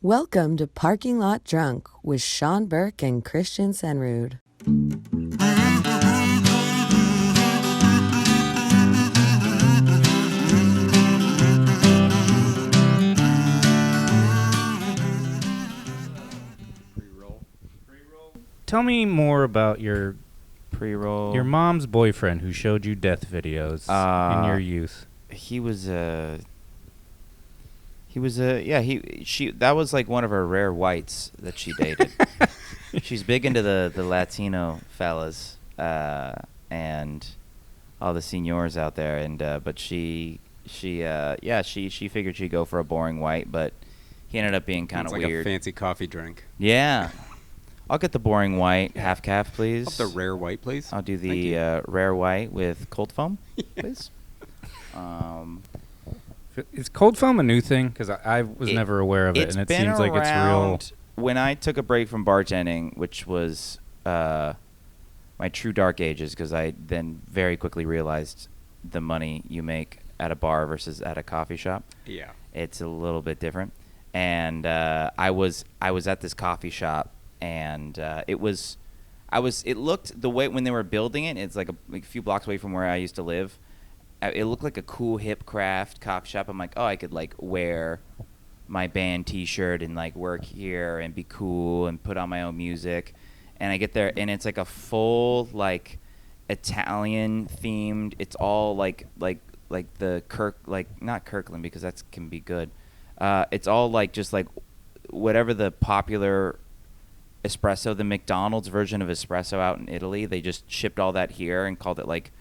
Welcome to Parking Lot Drunk with Sean Burke and Christian Senrud. Tell me more about your Pre-roll. your mom's boyfriend who showed you death videos in your youth. He was that was like one of her rare whites that she dated. She's big into the Latino fellas and all the seniors out there, and but she figured she'd go for a boring white, but he ended up being kind of like weird. A fancy coffee drink. Yeah. I'll get the boring white, half calf, please. I'll have the rare white, please. I'll do the rare white with cold foam, please. Is cold foam a new thing? Because I was never aware of it, and it seems like it's real. When I took a break from bartending, which was my true dark ages, because I then very quickly realized the money you make at a bar versus at a coffee shop. Yeah. It's a little bit different. And I was at this coffee shop, and it looked the way when they were building it, it's like a few blocks away from where I used to live. It looked like a cool hip craft coffee shop. I'm like, oh, I could like wear my band T-shirt and like work here and be cool and put on my own music. And I get there, and it's like a full like Italian themed. It's all like the not Kirkland, because that can be good. It's all like just like whatever the popular espresso, the McDonald's version of espresso out in Italy. They just shipped all that here and called it like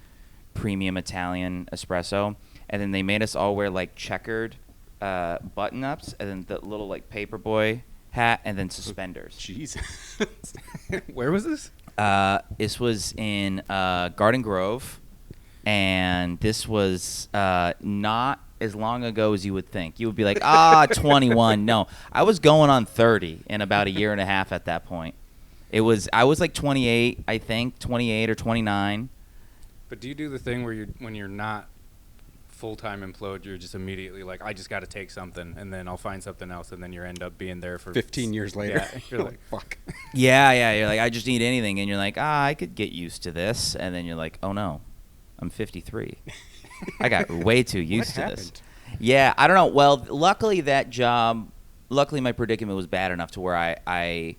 premium Italian espresso. And then they made us all wear like checkered button-ups, and then the little like paperboy hat, and then suspenders. Jeez. Where was this? This was in Garden Grove, and this was not as long ago as you would think. You would be like, 21. No, I was going on 30 in about a year and a half at that point. I was like 28, I think, 28 or 29. But do you do the thing where when you're not full-time employed, you're just immediately like, I just got to take something, and then I'll find something else, and then you end up being there for 15 years later. Yeah, you're like, fuck. Yeah. You're like, I just need anything, and you're like, I could get used to this, and then you're like, oh no, I'm 53. I got way too used to this. Yeah, I don't know. Well, luckily my predicament was bad enough to where I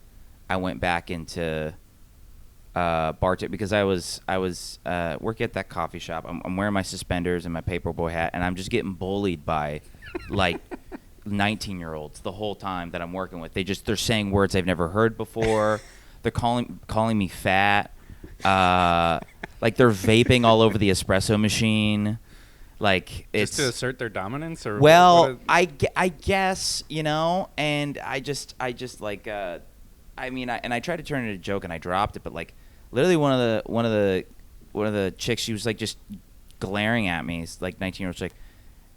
went back into bartending, because I was working at that coffee shop. I'm wearing my suspenders and my paperboy hat, and I'm just getting bullied by like 19-year-olds the whole time that I'm working with. They're saying words I've never heard before. They're calling me fat. Like they're vaping all over the espresso machine. Like it's just to assert their dominance, or I guess, and I just like I tried to turn it into a joke, and I dropped it, but like literally one of the chicks, she was like just glaring at me, like 19-year-old chick,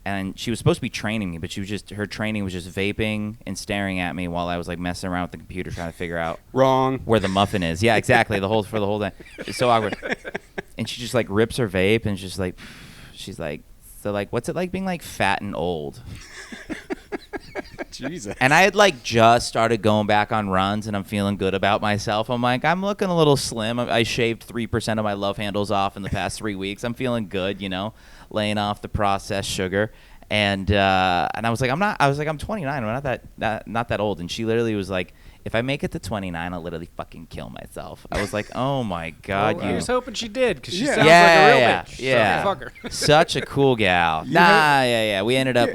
and she was supposed to be training me, but her training was just vaping and staring at me while I was like messing around with the computer trying to figure out where the muffin is. Yeah, exactly. the whole day. It's so awkward. And she just like rips her vape, and she's like, so like, what's it like being like fat and old? Jesus. And I had like just started going back on runs, and I'm feeling good about myself. I'm like, I'm looking a little slim. I shaved 3% of my love handles off in the past 3 weeks. I'm feeling good, laying off the processed sugar. And I was like, I'm 29. I'm not that old. And she literally was like, if I make it to 29, I'll literally fucking kill myself. I was like, oh my God. I was hoping she did, because she sounds like a real bitch. Yeah. So fuck her. Such a cool gal. Yeah. We ended up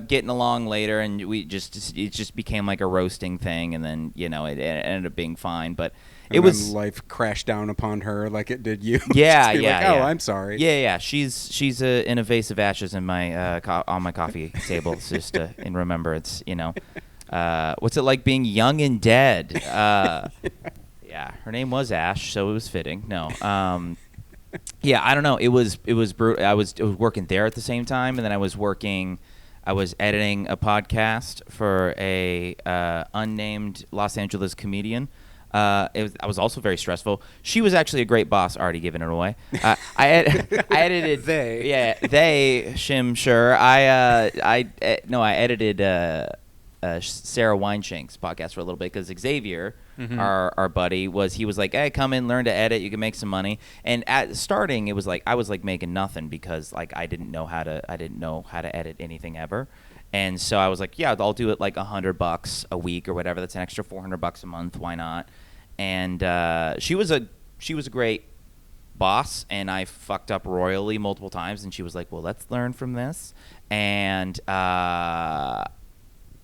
getting along later, and it just became like a roasting thing, and then it ended up being fine. But life crashed down upon her like it did you. Yeah. I'm sorry. Yeah. She's an invasive ashes in my on my coffee table, just in remembrance. What's it like being young and dead? Yeah, her name was Ash, so it was fitting. No, yeah, I don't know. It was brutal. I was working there at the same time, and then I was editing a podcast for a unnamed Los Angeles comedian. I was also very stressful. She was actually a great boss. Already giving it away. I edited. They. Shim. Sure. I edited Sarah Weinshank's podcast for a little bit because Xavier, Mm-hmm. our buddy, was like, hey, come in, learn to edit, you can make some money. And at starting, it was like I was like making nothing because like I didn't know how to edit anything ever. And so I was like, yeah, I'll do it like $100 a week or whatever. That's an extra $400 a month. Why not? And she was a great boss, and I fucked up royally multiple times. And she was like, well, let's learn from this. And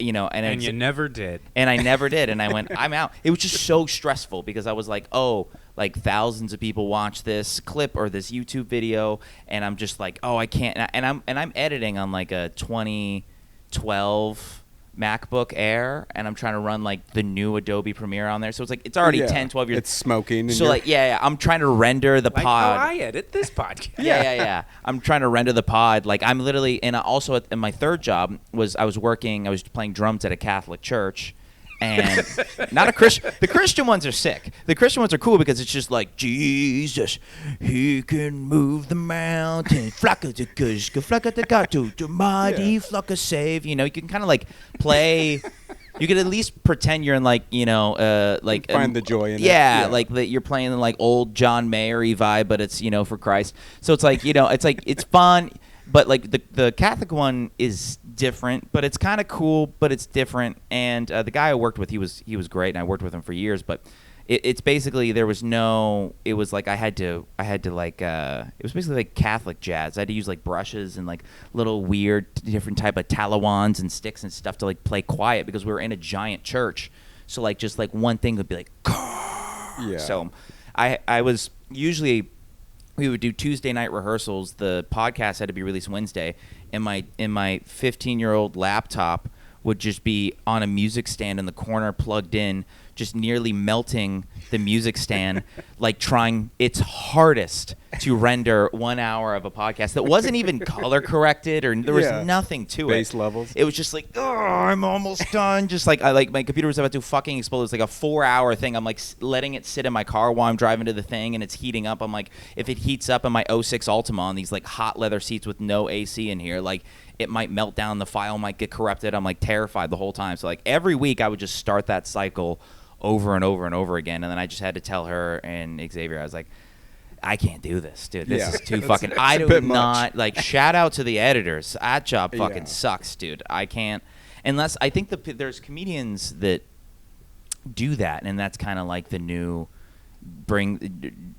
you never did. And I never did. And I went, I'm out. It was just so stressful because I was like, oh, like thousands of people watch this clip or this YouTube video, and I'm just like, oh, I can't. And I'm editing on like a 2012 MacBook Air, and I'm trying to run like the new Adobe Premiere on there. So it's like it's already 10, 12 years. It's smoking. So like I'm trying to render the like pod. how I edit this podcast. Yeah. I'm trying to render the pod. Like I'm literally, and also in my third job I was playing drums at a Catholic church. And not a Christian. The Christian ones are sick. The Christian ones are cool because it's just like Jesus, he can move the mountain. Flocka the kushka, flocka the gato, the mighty flocka save. You know, you can kind of like play. You can at least pretend you're in like like find the joy in it. Yeah, like that you're playing in like old John Mayer-y vibe, but it's for Christ. So it's like it's fun. But like the Catholic one is different, but it's kind of cool, but it's different. And the guy I worked with, he was great, and I worked with him for years. But it's basically it was like I had to like it was basically like Catholic jazz. I had to use like brushes and like little weird different type of talawans and sticks and stuff to like play quiet because we were in a giant church. So like just like one thing would be like, yeah. So I was usually. We would do Tuesday night rehearsals. The podcast had to be released Wednesday, and my 15-year-old laptop would just be on a music stand in the corner, plugged in, just nearly melting the music stand, like trying its hardest to render 1 hour of a podcast that wasn't even color corrected or there was nothing to it. Bass levels. It was just like, oh, I'm almost done. Just like my computer was about to fucking explode. It was like a 4-hour thing. I'm like letting it sit in my car while I'm driving to the thing, and it's heating up. I'm like, if it heats up in my '06 Altima on these like hot leather seats with no AC in here, like it might melt down. The file might get corrupted. I'm like terrified the whole time. So like every week I would just start that cycle over and over and over again, and then I just had to tell her and Xavier, I was like, I can't do this, dude. This is too fucking. I do not like. Shout out to the editors. That job fucking sucks, dude. I can't unless I think there's comedians that do that, and that's kind of like the new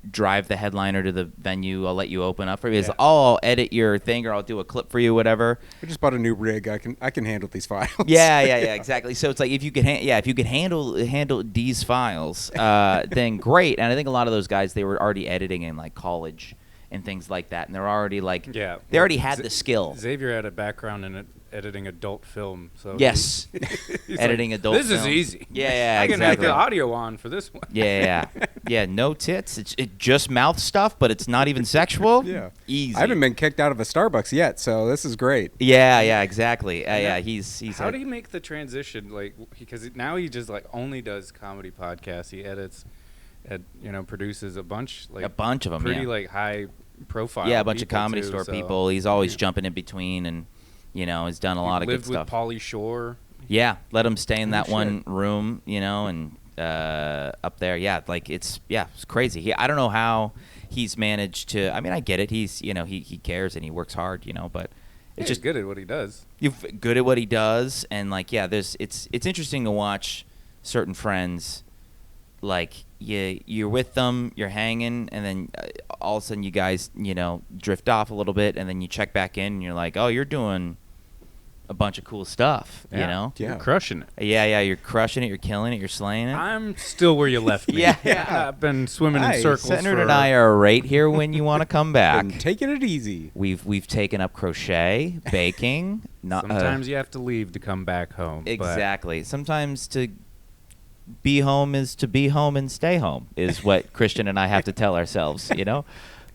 drive the headliner to the venue. I'll let you open up for you. Yeah. I'll edit your thing, or I'll do a clip for you, whatever. I just bought a new rig. I can handle these files. Yeah, exactly. So it's like if you could handle these files, then great. And I think a lot of those guys, they were already editing in like college and things like that, and they're already like they already had the skill. Xavier had a background in editing adult film, so yes, editing adult. This film. is easy. Yeah, I can exactly. make the audio on for this one. Yeah. No tits. It's just mouth stuff, but it's not even sexual. Yeah, easy. I haven't been kicked out of a Starbucks yet, so this is great. Yeah, exactly. He's. How do you make the transition? Like, because now he just like only does comedy podcasts. He edits, produces a bunch of them. Pretty like high profile. Yeah, a bunch of comedy too, store so, people. He's always jumping in between, and he's done a lot of good stuff. Lived with Pauly Shore. Yeah, let him stay in that one room, and up there. Yeah, like it's crazy. I don't know how he's managed to. I mean, I get it. He's he cares and he works hard, but it's just good at what he does. Good at what he does, and like it's interesting to watch certain friends. Like you're with them, you're hanging, and then all of a sudden you guys drift off a little bit, and then you check back in, and you're like, oh, you're doing a bunch of cool stuff, You're crushing it. Yeah, you're crushing it, you're killing it, you're slaying it. I'm still where you left me. Yeah. I've been swimming in circles. Senator and I are right here when you want to come back. Been taking it easy. We've taken up crochet, baking. Sometimes you have to leave to come back home. Exactly. Sometimes to be home is to be home and stay home is what Christian and I have to tell ourselves, over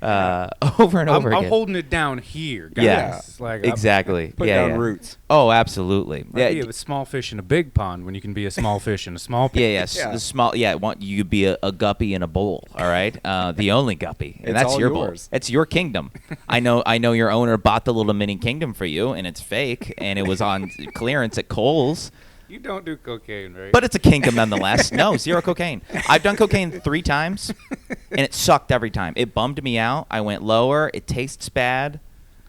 and over again. I'm holding it down here, guys. Yeah, like exactly. Put down roots. Oh, absolutely. Be a small fish in a big pond when you can be a small fish in a small pond. Yeah. The small. Yeah, you could be a guppy in a bowl. All right, the only guppy, and that's your bowl. It's your kingdom. I know your owner bought the little mini kingdom for you, and it's fake, and it was on clearance at Kohl's. You don't do cocaine, right? But it's a kingdom nonetheless. No, zero cocaine. I've done cocaine 3 times, and it sucked every time. It bummed me out. I went lower. It tastes bad.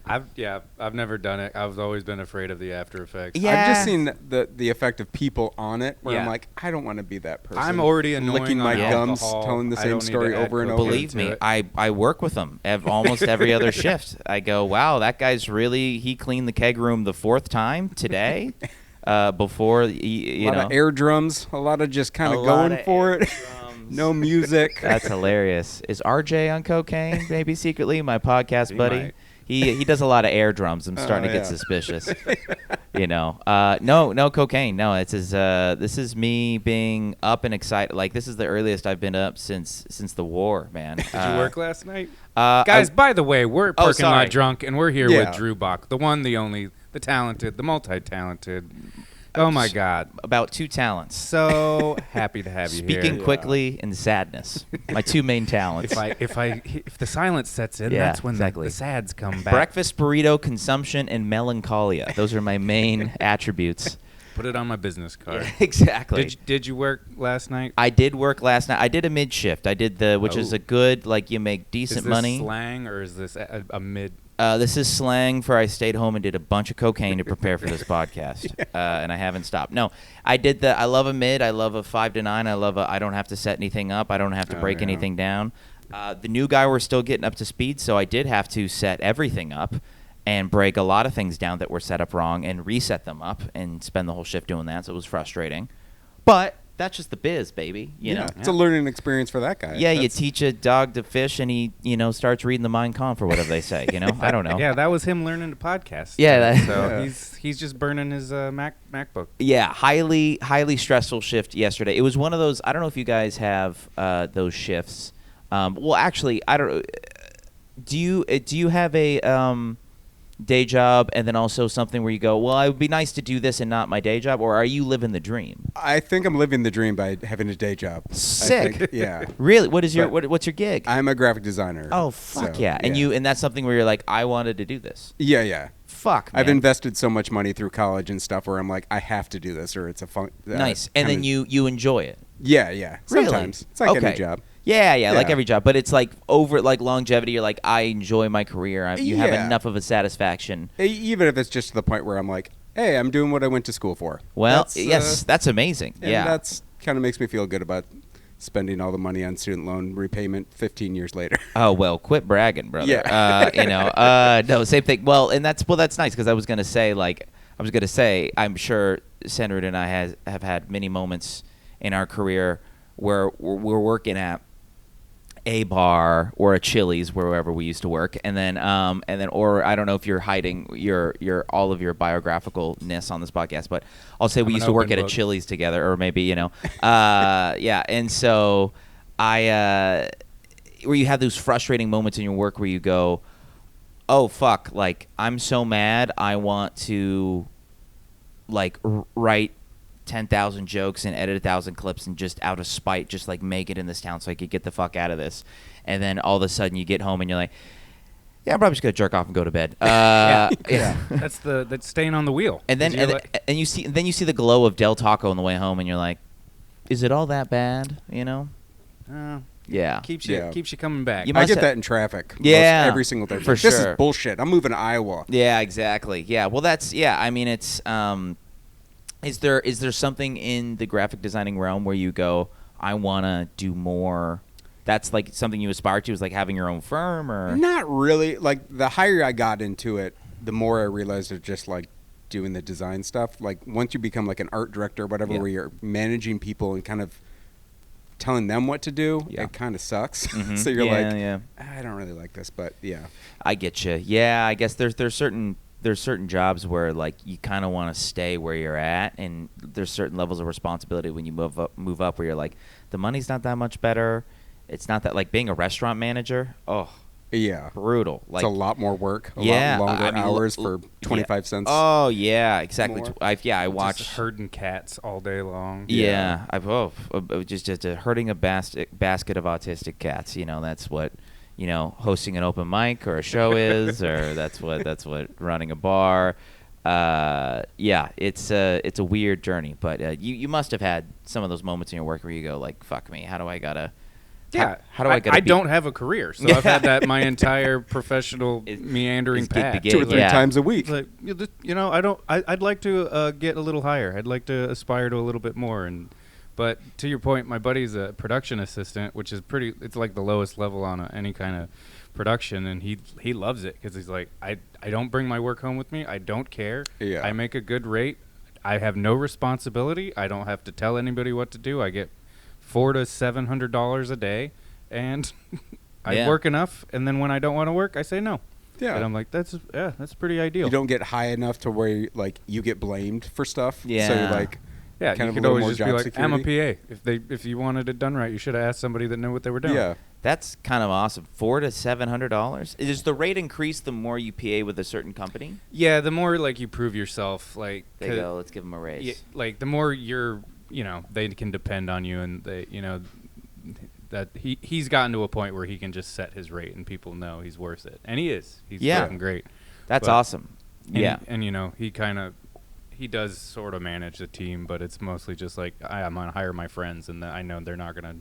I've never done it. I've always been afraid of the after effects. Yeah. I've just seen the effect of people on it where I'm Yeah. like, I don't want to be that person. I'm already annoying licking on my gums, alcohol. telling the I same don't need story to add over and over. Believe to me, it. I work with him almost every other shift. I go, wow, that guy's he cleaned the keg room the 4th time today. Before you a lot know, of air drums, a lot of just kind A of lot going of for air it. drums. No music. That's hilarious. Is RJ on cocaine? Maybe secretly, my podcast He buddy. might. He does a lot of air drums. I'm starting to get yeah. suspicious. No cocaine. No, this is me being up and excited. Like, this is the earliest I've been up since the war, man. Did you work last night? Guys, Guys, by the way, we're parking sorry. lot drunk, and we're here Yeah. with Drew Bock, the one, the only, the talented, the multi-talented. Oh, my God. about 2 talents. So happy to have you Speaking here. quickly and sadness. My 2 main talents. If the silence sets in, Yeah, that's when exactly. the sads come back. Breakfast burrito consumption and melancholia. Those are my main attributes. Put it on my business card. Exactly. Did you work last night? I did work last night. I did a mid shift. I did which is Oh. a good, like, you make Is decent this money. slang or is this a mid? This is slang for I stayed home and did a bunch of cocaine to prepare for this podcast, and I haven't stopped. No, I did I love a mid. I love a 5 to 9. I love I don't have to set anything up. I don't have to break yeah. anything down. The new guy, we're still getting up to speed, so I did have to set everything up and break a lot of things down that were set up wrong and reset them up and spend the whole shift doing that. So it was frustrating, but that's just the biz, baby. You know. It's a learning experience for that guy. Yeah, you That's- teach a dog to fish, and he, starts reading the Mein Kampf or whatever they say. I don't know. Yeah, that was him learning to podcast. Yeah, so Yeah. he's just burning his MacBook. Yeah, highly stressful shift yesterday. It was one of those. I don't know if you guys have those shifts. Well, actually, I don't. Do you have a day job and then also something where you go, well, it would be nice to do this and not my day job, or are you living the dream? I think I'm living the dream by having a day job. I Sick. think, yeah. Really? What is your But what's your gig? I'm a graphic designer. Oh fuck so, yeah! And that's something where you're like, I wanted to do this. Yeah. Fuck, man. I've invested so much money through college and stuff where I'm like, I have to do this or it's a fun. Nice, and then you enjoy it. Yeah. Really? Sometimes it's like Okay. any job. Yeah, like Yeah. every job, but it's like over like longevity. You're like, I enjoy my career. You have Yeah. enough of a satisfaction. Even if it's just to the point where I'm like, hey, I'm doing what I went to school for. Well, That's, yes, that's amazing. and Yeah, that's kind of makes me feel good about spending all the money on student loan repayment 15 years later. Oh well, quit bragging, brother. Yeah. No, same thing. Well, that's nice because I was gonna say I'm sure Sandra and I have had many moments in our career where we're working at a bar or a Chili's wherever we used to work, and then or I don't know if you're hiding your all of your biographicalness on this podcast, but I'll say we I'm used an to work open at a book. Chili's together, or maybe yeah, and so where you have those frustrating moments in your work where you go, oh fuck, like I'm so mad, I want to like write 10,000 jokes and edit 1,000 clips and just out of spite just like make it in this town so I could get the fuck out of this. And then all of a sudden you get home and you're like, yeah, I'm probably just gonna jerk off and go to bed. Yeah. Yeah. That's staying on the wheel. And then you see the glow of Del Taco on the way home and you're like, is it all that bad? Yeah. keeps Yeah. you coming back. You I must get have- that in traffic. Yeah, every single day. for This sure. is bullshit. I'm moving to Iowa. Yeah, exactly. Yeah. Well, I mean, it's is there something in the graphic designing realm where you go, I want to do more? That's like something you aspire to, is like having your own firm, or Not really. Like the higher I got into it, the more I realized it's just like doing the design stuff. Like once you become like an art director or whatever, Yeah. where you're managing people and kind of telling them what to do, Yeah. it kind of sucks. Mhm. So you're Yeah, like, yeah. I don't really like this, but yeah. I get you. Yeah, I guess there's certain jobs where like you kind of want to stay where you're at, and there's certain levels of responsibility when you move up where you're like, the money's not that much better. It's not that, like being a restaurant manager. Oh, Yeah. brutal. Like It's a lot more work, a Yeah, lot longer I mean, hours for 25 cents. Oh yeah, exactly. More. I Just watched. herding cats all day long. Yeah, I've just herding a basket of autistic cats. That's what hosting an open mic or a show is, or that's what running a bar. yeah, it's a weird journey, but you must have had some of those moments in your work where you go like, fuck me, how do I gotta? Yeah, how do I gotta? I don't have a career, so I've had that my entire professional meandering path. 2 or 3 times a week. Like, I don't. I'd like to get a little higher. I'd like to aspire to a little bit more. But to your point, my buddy's a production assistant, which is pretty. It's like the lowest level on any kind of production, and he loves it because he's like, I don't bring my work home with me. I don't care. Yeah. I make a good rate. I have no responsibility. I don't have to tell anybody what to do. I get $400 to $700 a day, and I work enough. And then when I don't want to work, I say no. Yeah. And I'm like, that's pretty ideal. You don't get high enough to where like you get blamed for stuff. Yeah. So you're like, yeah, kind you of could a little always more just be job like, security. I'm a PA. If you wanted it done right, you should have asked somebody that knew what they were doing. Yeah. That's kind of awesome. $400 to $700. Does the rate increase the more you PA with a certain company? Yeah, the more like you prove yourself, like They go, let's give them a raise. yeah, like the more you're, they can depend on you, and they, that he's gotten to a point where he can just set his rate, and people know he's worth it, and he is. He's fucking great. That's awesome. Yeah, and he does sort of manage the team, but it's mostly just like I'm gonna hire my friends, and I know they're not gonna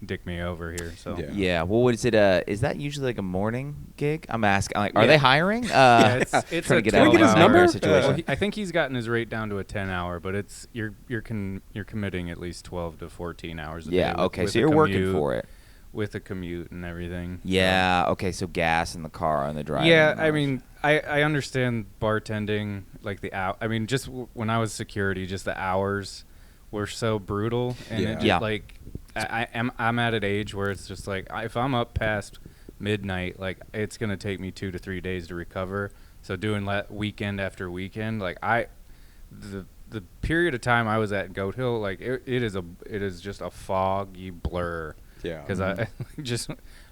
dick me over here. So yeah. Well, what is it? Is that usually like a morning gig? I'm asking. Like, are they hiring? Yeah, it's trying a to get out of Can we get his number? situation. Well, I think he's gotten his rate down to a 10-hour, but it's you're committing at least 12 to 14 hours a day. Yeah. with- Okay. with So a you're working commute, for it. with a commute and everything. Yeah. Okay. So gas in the car and the drive. Yeah, I mean, I understand bartending, like I mean, just when I was security, just the hours were so brutal, and like I'm at an age where it's just like if I'm up past midnight, like it's gonna take me 2 to 3 days to recover. So doing weekend after weekend, like the period of time I was at Goat Hill, like it is just a foggy blur. Yeah. Because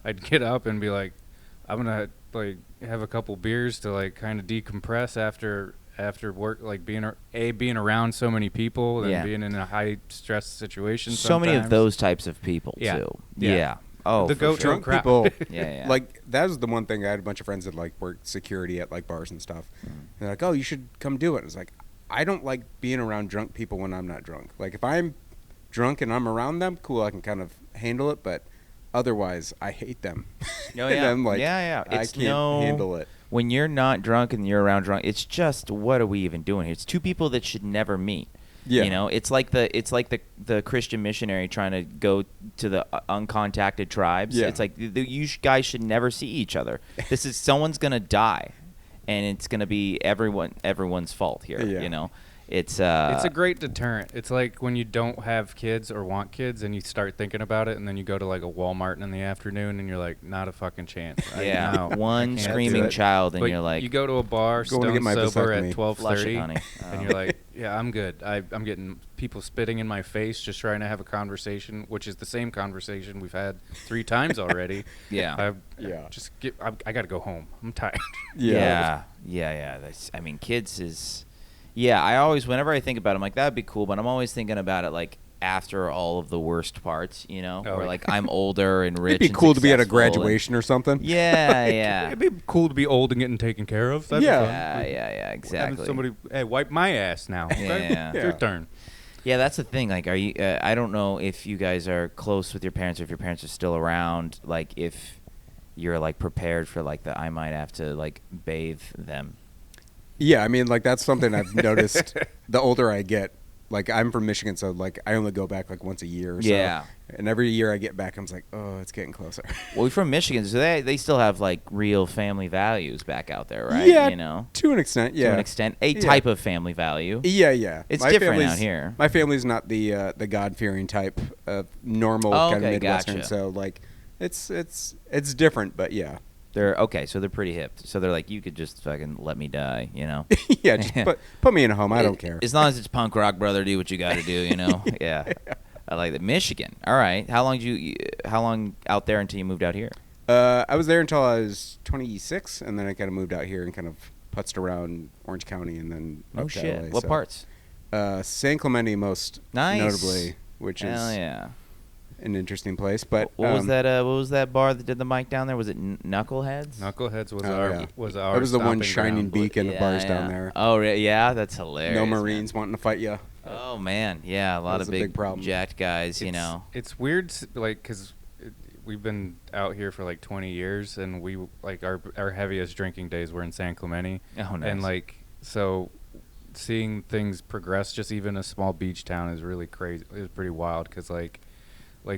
I'd get up and be like, I'm gonna like have a couple beers to like kind of decompress after work, like being around so many people and being in a high stress situation. So many of those types of people too. Yeah. Oh, the Goat Hill Drunk crowd. people. Yeah. Like that was the one thing. I had a bunch of friends that like worked security at like bars and stuff. And they're like, "Oh, you should come do it." It's like I don't like being around drunk people when I'm not drunk. Like if I'm drunk and I'm around them, cool, I can kind of handle it. But otherwise, I hate them. Oh, and yeah. I'm like, Yeah. I can't handle it. When you're not drunk and you're around drunk, it's just what are we even doing here? It's two people that should never meet. Yeah. It's like the Christian missionary trying to go to the uncontacted tribes. Yeah. It's like you guys should never see each other. This is someone's gonna die, and it's gonna be everyone's fault here. Yeah. It's a great deterrent. It's like when you don't have kids or want kids and you start thinking about it, and then you go to like a Walmart in the afternoon and you're like, not a fucking chance. One screaming child, and but you're like, you go to a bar, Going to get stone my sober at vasectomy. 12:30, Flush it, honey. and you're like, yeah, I'm good. I'm getting people spitting in my face just trying to have a conversation, which is the same conversation we've had 3 times already. Yeah. I got to go home. I'm tired. Yeah. Kids is. Yeah, I always, whenever I think about it, I'm like, that'd be cool, but I'm always thinking about it like after all of the worst parts, where like I'm older and rich. It'd be and cool to be at a successful graduation or something. Yeah. It'd be cool to be old and getting taken care of. That'd be fun. Yeah, exactly. Having somebody, hey, wipe my ass now. Okay? Yeah. It's your turn. Yeah, that's the thing. Like, are you? I don't know if you guys are close with your parents, or if your parents are still around. Like, if you're like prepared for like I might have to like bathe them. Yeah, I mean, like that's something I've noticed. The older I get, like I'm from Michigan, so like I only go back like once a year. Or so. Yeah. And every year I get back, I'm just like, oh, it's getting closer. Well, we're from Michigan, so they still have like real family values back out there, right? Yeah, to an extent. Yeah, to an extent, a type of family value. Yeah. It's different out here. My family's not the God-fearing type of normal kind of Midwestern, gotcha. So like it's different, but yeah. They're okay, so they're pretty hip. So they're like, you could just fucking let me die, Yeah, just put me in a home. I don't care. As long as it's punk rock, brother, do what you got to do, Yeah. I like that. Michigan. All right. How long out there until you moved out here? I was there until I was 26, and then I kind of moved out here and kind of putzed around Orange County, and then up to LA, What parts? San Clemente most Nice. notably, which Hell is yeah. an interesting place. But what was that? What was that bar that did the mic down there? Was it Knuckleheads? Knuckleheads was That was the one shining ground. beacon of bars down there. Oh, yeah, that's hilarious. No Marines wanting to fight you. Oh man, yeah, a lot of big jacked guys. It's weird, like, because we've been out here for like 20 years, and we like our heaviest drinking days were in San Clemente. Oh, nice. And like so, seeing things progress, just even a small beach town, is really crazy. It's pretty wild because like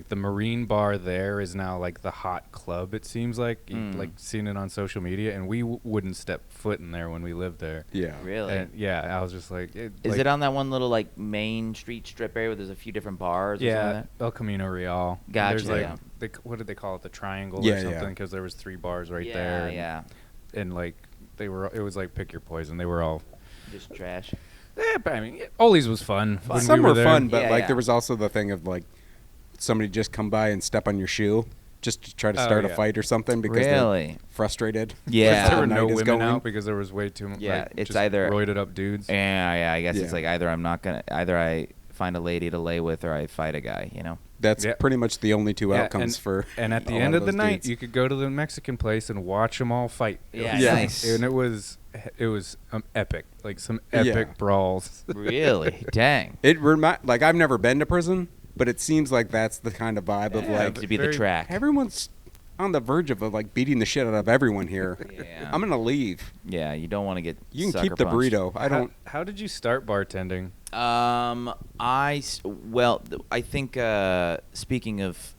the Marine Bar there is now like the hot club. It seems like like seeing it on social media, and we wouldn't step foot in there when we lived there. Yeah, really. And I was just like, is it on that one little like main street strip area where there's a few different bars? Or something like that? El Camino Real. Gotcha. There's like what did they call it? The Triangle or something? Because there was 3 bars right there. And like it was like pick your poison. They were all just trash. Yeah, but I mean, Ollie's was fun. Some were fun, but there was also the thing of like somebody just come by and step on your shoe just to try to start a fight or something because they're frustrated. Yeah, there were no women out because there was way too much. Yeah, it's just either roided up dudes. Yeah, I guess it's like either I find a lady to lay with or I fight a guy. That's pretty much the only 2 outcomes for. And at the end of the night, you could go to the Mexican place and watch them all fight. Yeah, nice. And it was epic, like some epic brawls. Really, dang. Like I've never been to prison, but it seems like that's the kind of vibe of like to be the track. Everyone's on the verge of like beating the shit out of everyone here. Yeah. I'm gonna leave. Yeah, you don't want to get. You can keep the burrito. I don't. How did you start bartending? I think speaking of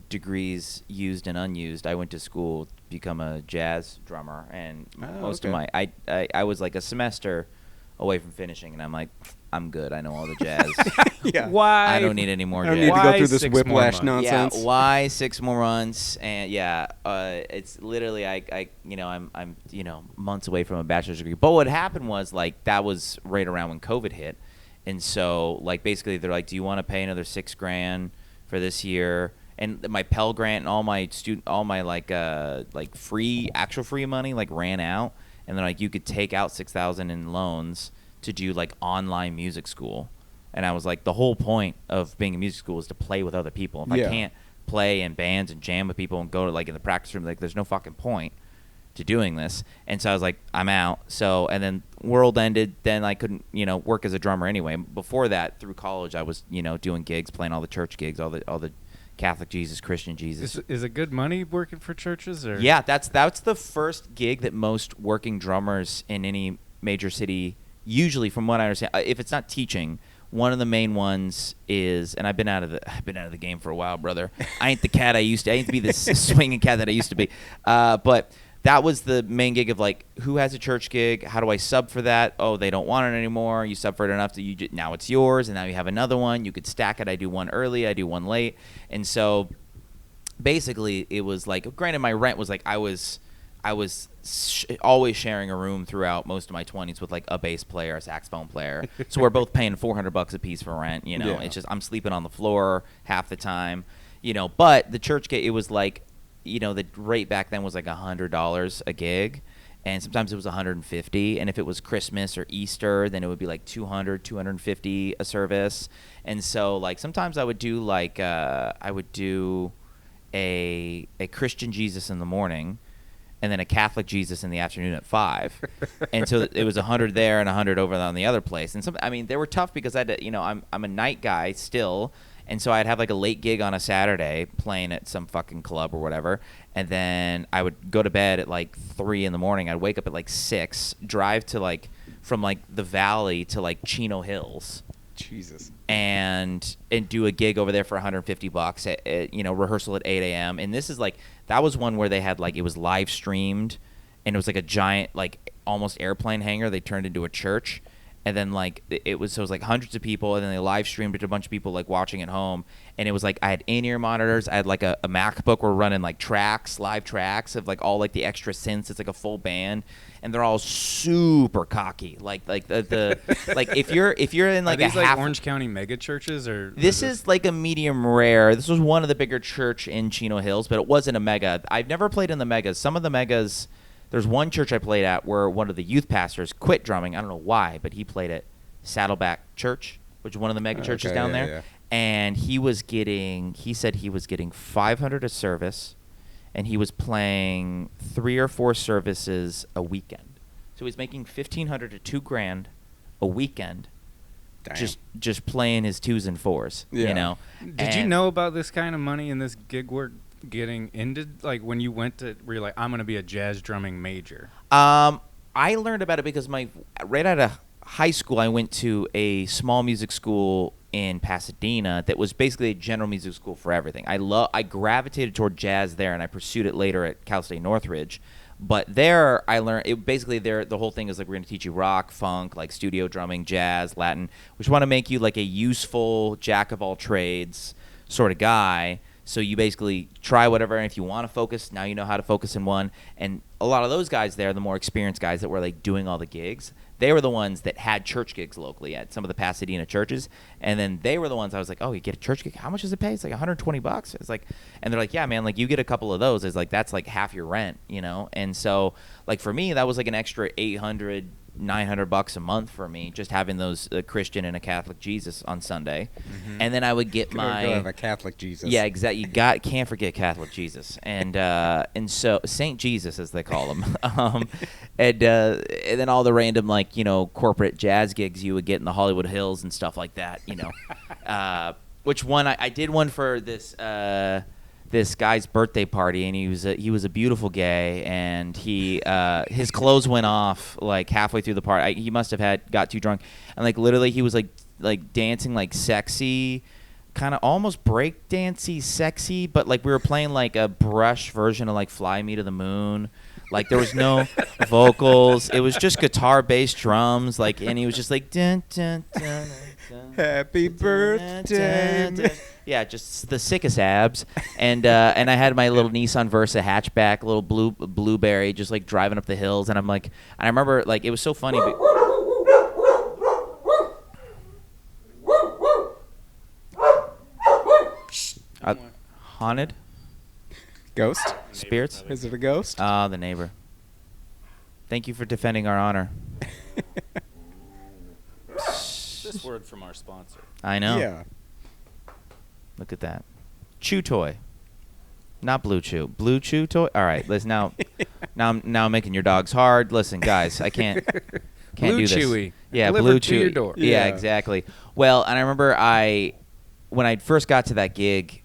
degrees used and unused, I went to school to become a jazz drummer, and most of my I was like a semester away from finishing, and I'm like, I'm good. I know all the jazz. Why? I don't need any more jazz. I don't need to go through this whiplash nonsense. Yeah, why 6 more months? And it's literally I'm months away from a bachelor's degree. But what happened was like that was right around when COVID hit, and so like basically they're like, do you want to pay another $6,000 for this year? And my Pell Grant and all my like free money like ran out, and they're like, you could take out $6,000 in loans to do like online music school. And I was like, the whole point of being in music school is to play with other people. If I can't play in bands and jam with people and go to like in the practice room, like there's no fucking point to doing this. And so I was like, I'm out. So, and then world ended. Then I couldn't, work as a drummer anyway. Before that, through college, I was, doing gigs, playing all the church gigs, all the Catholic Jesus, Christian Jesus. Is it good money working for churches? Or? Yeah, that's the first gig that most working drummers in any major city, usually from what I understand, if it's not teaching, one of the main ones is, and I've been out of the game for a while, brother. I ain't the cat I used to. I ain't to be the swinging cat that I used to be. But that was the main gig of like, who has a church gig? How do I sub for that? Oh, they don't want it anymore. You sub for it enough that now it's yours, and now you have another one. You could stack it. I do one early, I do one late, and so basically it was like, granted, my rent was like I was always sharing a room throughout most of my 20s with like a bass player, a saxophone player. So we're both paying $400 a piece for rent. It's just I'm sleeping on the floor half the time. But the church gig, it was like, the rate back then was like $100 a gig, and sometimes it was $150. And if it was Christmas or Easter, then it would be like $200, $250 a service. And so like sometimes I would do like a Christian Jesus in the morning, and then a Catholic Jesus in the afternoon at 5. And so it was 100 there and 100 over on the other place. And they were tough because I had to, I'm a night guy still. And so I'd have like a late gig on a Saturday playing at some fucking club or whatever. And then I would go to bed at like 3 in the morning. I'd wake up at like 6, drive to like from like the valley to like Chino Hills. Jesus. And do a gig over there for $150 at rehearsal at 8 a.m. And this is like, that was one where they had like, it was live streamed, and it was like a giant, like almost airplane hangar they turned into a church. And then like it was like hundreds of people, and then they live streamed it to a bunch of people like watching at home. And it was like I had in-ear monitors, I had like a MacBook, we're running like live tracks of like all like the extra synths. It's like a full band, and they're all super cocky. Like the like if you're in like Are these like Orange County mega churches, or this is like a medium rare. This was one of the bigger church in Chino Hills, but it wasn't a mega. I've never played in the megas. Some of the megas. There's one church I played at where one of the youth pastors quit drumming. I don't know why, but he played at Saddleback Church, which is one of the mega churches down there. Yeah. and he said he was getting $500 a service, and he was playing 3 or 4 services a weekend. So he's making $1,500 to $2,000 a weekend. Damn. Just playing his 2s and 4s, you know. Did you know about this kind of money and this gig work getting into, like, when you went to, were you like, I'm going to be a jazz drumming major? I learned about it because right out of high school, I went to a small music school in Pasadena that was basically a general music school for everything. I gravitated toward jazz there, and I pursued it later at Cal State Northridge. But there, I learned it. Basically, the whole thing is like, we're going to teach you rock, funk, like studio drumming, jazz, Latin. We just want to make you like a useful jack of all trades sort of guy. So you basically try whatever, and if you want to focus, now you know how to focus in one. And a lot of those guys there, the more experienced guys that were like doing all the gigs, they were the ones that had church gigs locally at some of the Pasadena churches. And then they were the ones I was like, oh, you get a church gig? How much does it pay? It's like $120. It's like, and they're like, yeah, man, like you get a couple of those. It's like, that's like half your rent, you know? And so like for me, that was like an extra $800, $900 a month for me, just having those Christian and a Catholic Jesus on Sunday. Mm-hmm. And then I would get my have a Catholic Jesus. Yeah, exactly. You can't forget Catholic Jesus, and so Saint Jesus as they call him, and then all the random like corporate jazz gigs you would get in the Hollywood Hills and stuff like that. Which one I did one for this guy's birthday party, and he was a beautiful gay, and his clothes went off like halfway through the party. He must have got too drunk, and like literally he was like dancing like sexy, kind of almost break dancey sexy, but like we were playing like a brush version of like Fly Me to the Moon. Like there was no vocals, it was just guitar bass drums, like, and he was just like dun, dun, dun, dun, happy birthday. Yeah, just the sickest abs, and I had my little Nissan Versa hatchback, little blueberry, just like driving up the hills, and I remember like it was so funny. Haunted? Ghost? Spirits? Is it a ghost? The neighbor. Thank you for defending our honor. This word from our sponsor. I know. Yeah. Look at that. Chew toy. Not Blue Chew. Blue Chew toy? All right. Listen, now I'm making your dogs hard. Listen, guys, I can't Blue do this. Chewy. Yeah, Delivered Blue to Chewy. your door. Yeah, exactly. Well, and I remember when I first got to that gig,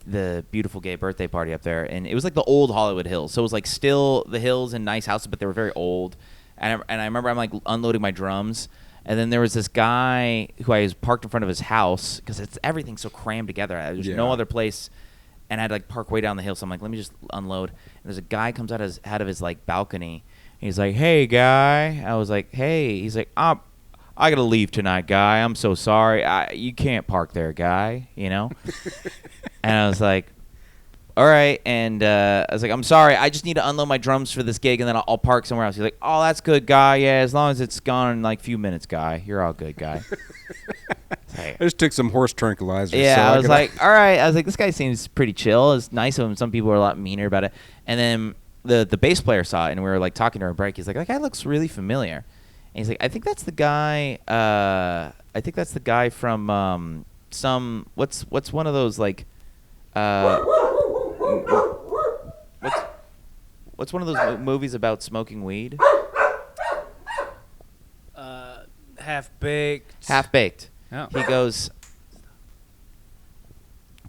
the beautiful gay birthday party up there, and it was like the old Hollywood Hills. So it was like still the hills and nice houses, but they were very old. And I remember I'm like unloading my drums, and then there was this guy who I was parked in front of his house because everything's so crammed together. There's no other place, and I had to like park way down the hill. So I'm like, let me just unload. And there's a guy comes out of his like balcony. And he's like, hey guy. I was like, hey. He's like, I gotta leave tonight, guy. I'm so sorry. You can't park there, guy. And I was like, all right. And I was like, I'm sorry. I just need to unload my drums for this gig, and then I'll park somewhere else. He's like, oh, that's good, guy. Yeah, as long as it's gone in like a few minutes, guy. You're all good, guy. I just took some horse tranquilizers. Yeah, so I was like, all right. I was like, this guy seems pretty chill. It's nice of him. Some people are a lot meaner about it. And then the bass player saw it, and we were like talking to our break. He's like, that guy looks really familiar. And he's like, I think that's the guy. I think that's the guy from what's one of those like. What's one of those movies about smoking weed? Half-Baked. Half-Baked. Oh. He goes,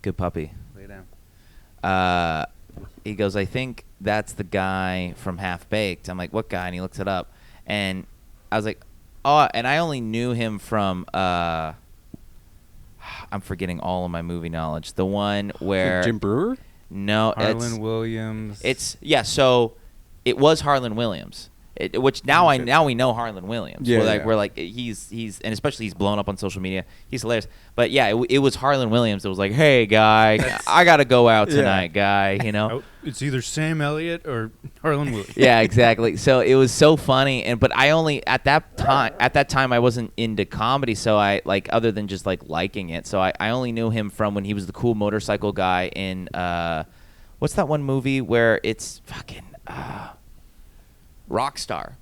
good puppy. Lay down. He goes, I think that's the guy from Half-Baked. I'm like, what guy? And he looks it up. And I was like, oh, and I only knew him from, I'm forgetting all of my movie knowledge. The one where Jim Brewer? No, Harlan Williams. So it was Harlan Williams. Which now we know Harlan Williams. Yeah, we're like he's and especially he's blown up on social media. He's hilarious. But yeah, it was Harlan Williams. It was like, hey guy, I gotta go out tonight, guy. Oh, it's either Sam Elliott or Harlan Williams. Yeah, exactly. So it was so funny, but I only at that time I wasn't into comedy, so I like other than just like liking it. So I only knew him from when he was the cool motorcycle guy in what's that one movie where it's fucking. Rockstar.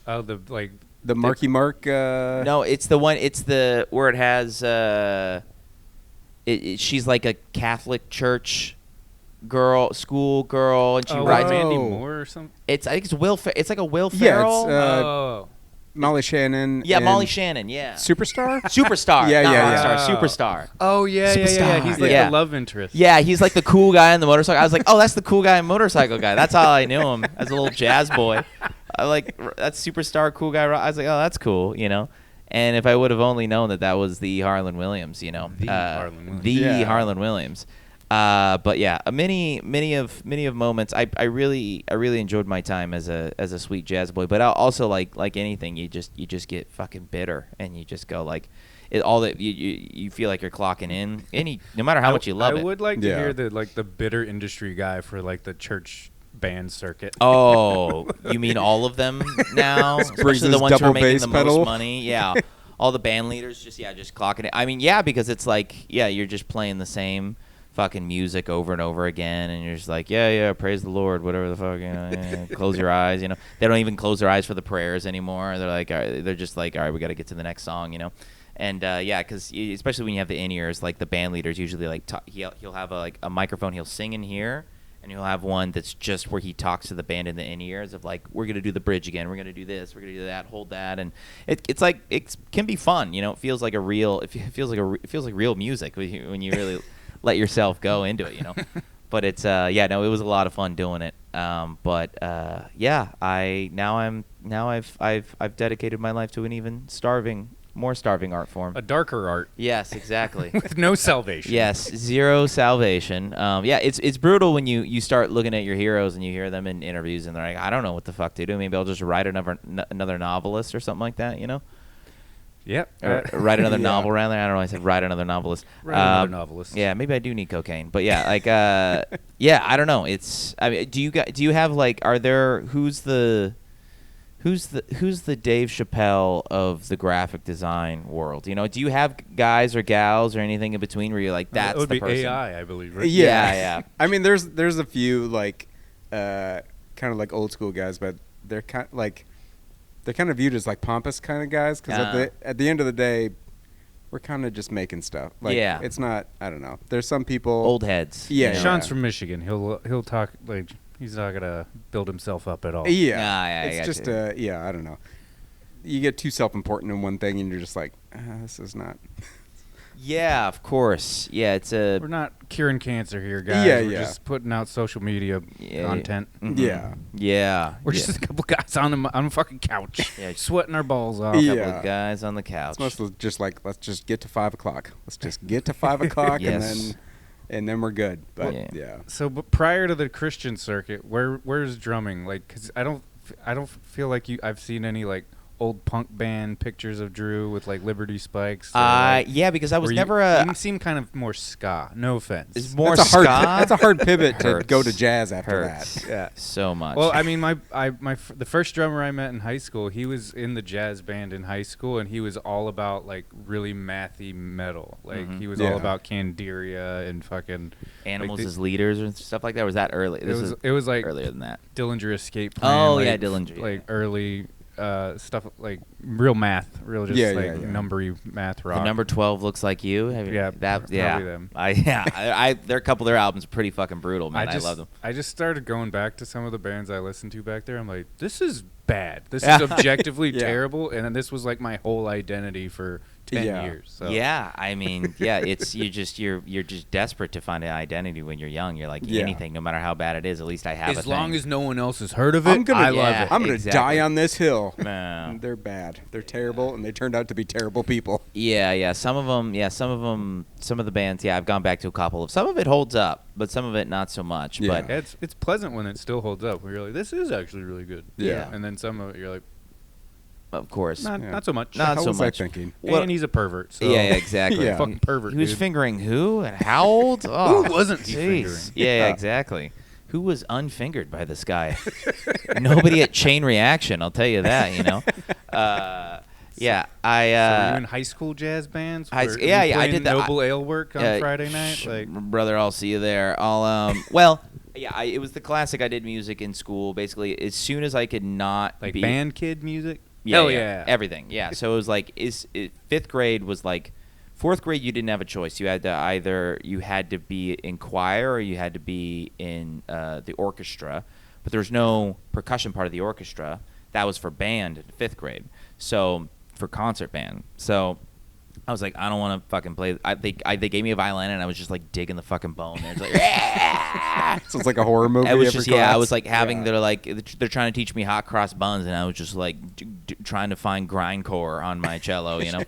Oh, the like The Marky Mark. No, it's the one. It's the where it has. She's like a Catholic church school girl, and she rides. Mandy Moore or something. I think it's Will. It's like a Will Ferrell. Yeah, it's Molly Shannon. Yeah, Molly Shannon. Yeah. Superstar. Superstar. Yeah, not yeah, Rockstar, Superstar. Oh yeah. He's like the love interest. Yeah, he's like the cool guy in the motorcycle. I was like, oh, that's the cool guy in motorcycle guy. That's how I knew him as a little jazz boy. I like that's Superstar, cool guy. I was like, oh, that's cool, And if I would have only known that was the Harlan Williams, the Harlan Williams. Harlan Williams. But yeah, many of moments. I really enjoyed my time as a sweet jazz boy. But I also like anything, you just get fucking bitter, and you just go like, all that you feel like you're clocking in. No matter how much you love it. I would like to hear the bitter industry guy for like the church band circuit. Oh, you mean all of them now? Especially the ones who are making the most money. Yeah, all the band leaders just clocking it. I mean, yeah, because it's like you're just playing the same fucking music over and over again, and you're just like, praise the Lord, whatever the fuck, close your eyes, They don't even close their eyes for the prayers anymore. They're like, they're just like, all right, we got to get to the next song, And because especially when you have the in-ears, like the band leaders usually like he'll have a microphone, he'll sing in here, and he'll have one that's just where he talks to the band in the in-ears of like, we're gonna do the bridge again, we're gonna do this, we're gonna do that, hold that, and it's like it can be fun, It feels like it feels like real music when you really let yourself go into it, But it's it was a lot of fun doing it. I've dedicated my life to an even more starving art form. A darker art. Yes, exactly. With no salvation. Yes, zero salvation. It's brutal when you start looking at your heroes and you hear them in interviews and they're like, I don't know what the fuck to do. Maybe I'll just write another novelist or something like that, Yep. Or write another novel around there. I don't know. I said write another novelist. Another novelist. Yeah, maybe I do need cocaine, but I don't know. Do you have like? Are there who's the Dave Chappelle of the graphic design world? Do you have guys or gals or anything in between where you're like, that's that would the be person? AI, I believe. Right? Yeah. I mean, there's a few like kind of like old school guys, but they're kind of viewed as like pompous kind of guys because at the end of the day, we're kind of just making stuff. Like, it's not. I don't know. There's some people old heads. Yeah, Sean's from Michigan. He'll talk like he's not gonna build himself up at all. Yeah, it's just I don't know. You get too self-important in one thing, and you're just like, this is not. Yeah, of course. Yeah, we're not curing cancer here, guys. We're just putting out social media content. Mm-hmm. Yeah. We're just a couple guys on a fucking couch, sweating our balls off. A couple of guys on the couch. It's mostly just like, let's just get to 5 o'clock. Let's just get to 5 o'clock, and then we're good. But So, but prior to the Christian circuit, where's drumming? Like, because I don't feel like I've seen any like old punk band pictures of Drew with like Liberty Spikes. Because I was never you seem kind of more ska. No offense. It's more ska. That's a hard pivot to Hurts. go to jazz after Hurts. that. Yeah, so much. Well, I mean, the first drummer I met in high school, he was in the jazz band in high school, and he was all about like really mathy metal. Like he was all about Candiria and fucking Animals as leaders and stuff like that. Or was that early? It was like earlier than that. Dillinger Escape Plan. Dillinger. Like early. Stuff like real math, numbery math rock. The number 12 looks like you. Probably them. There a couple of their albums are pretty fucking brutal, man. I love them. I just started going back to some of the bands I listened to back there. I'm like, this is bad. This is objectively terrible, and then this was like my whole identity for 10 years. So. Yeah, I mean, it's you're just desperate to find an identity when you're young. You're like anything, no matter how bad it is. At least I have as long as no one else has heard of it. I love it. I'm gonna die on this hill. No. They're bad. They're terrible, and they turned out to be terrible people. Yeah. Some of the bands. Yeah, I've gone back to a couple of. Some of it holds up, but some of it not so much. Yeah. But it's pleasant when it still holds up. We're like, this is actually really good. Yeah. And then some of it, you're like. Of course. Not so much. Not how so was much. I thinking? And he's a pervert. So. Yeah, exactly. Fucking pervert. He was dude. fingering who and how old? Oh, who wasn't he fingering? Yeah, exactly. Who was unfingered by this guy? Nobody at Chain Reaction, I'll tell you that, So were you in high school jazz bands? I did that. Noble Ale work on Friday night. Brother, I'll see you there. It was the classic. I did music in school. Basically, as soon as I could not like be band kid music. Hell yeah. Everything. Yeah. So it was like, 5th grade was like, 4th grade you didn't have a choice. You had to be in choir or you had to be in the orchestra, but there's no percussion part of the orchestra. That was for band in 5th grade. So for concert band. So I was like, I don't want to fucking play. They gave me a violin and I was just like digging the fucking bone. It was like, So it's like a horror movie. I was every just class. I was like having they're trying to teach me hot cross buns and I was just like trying to find grindcore on my cello, you know.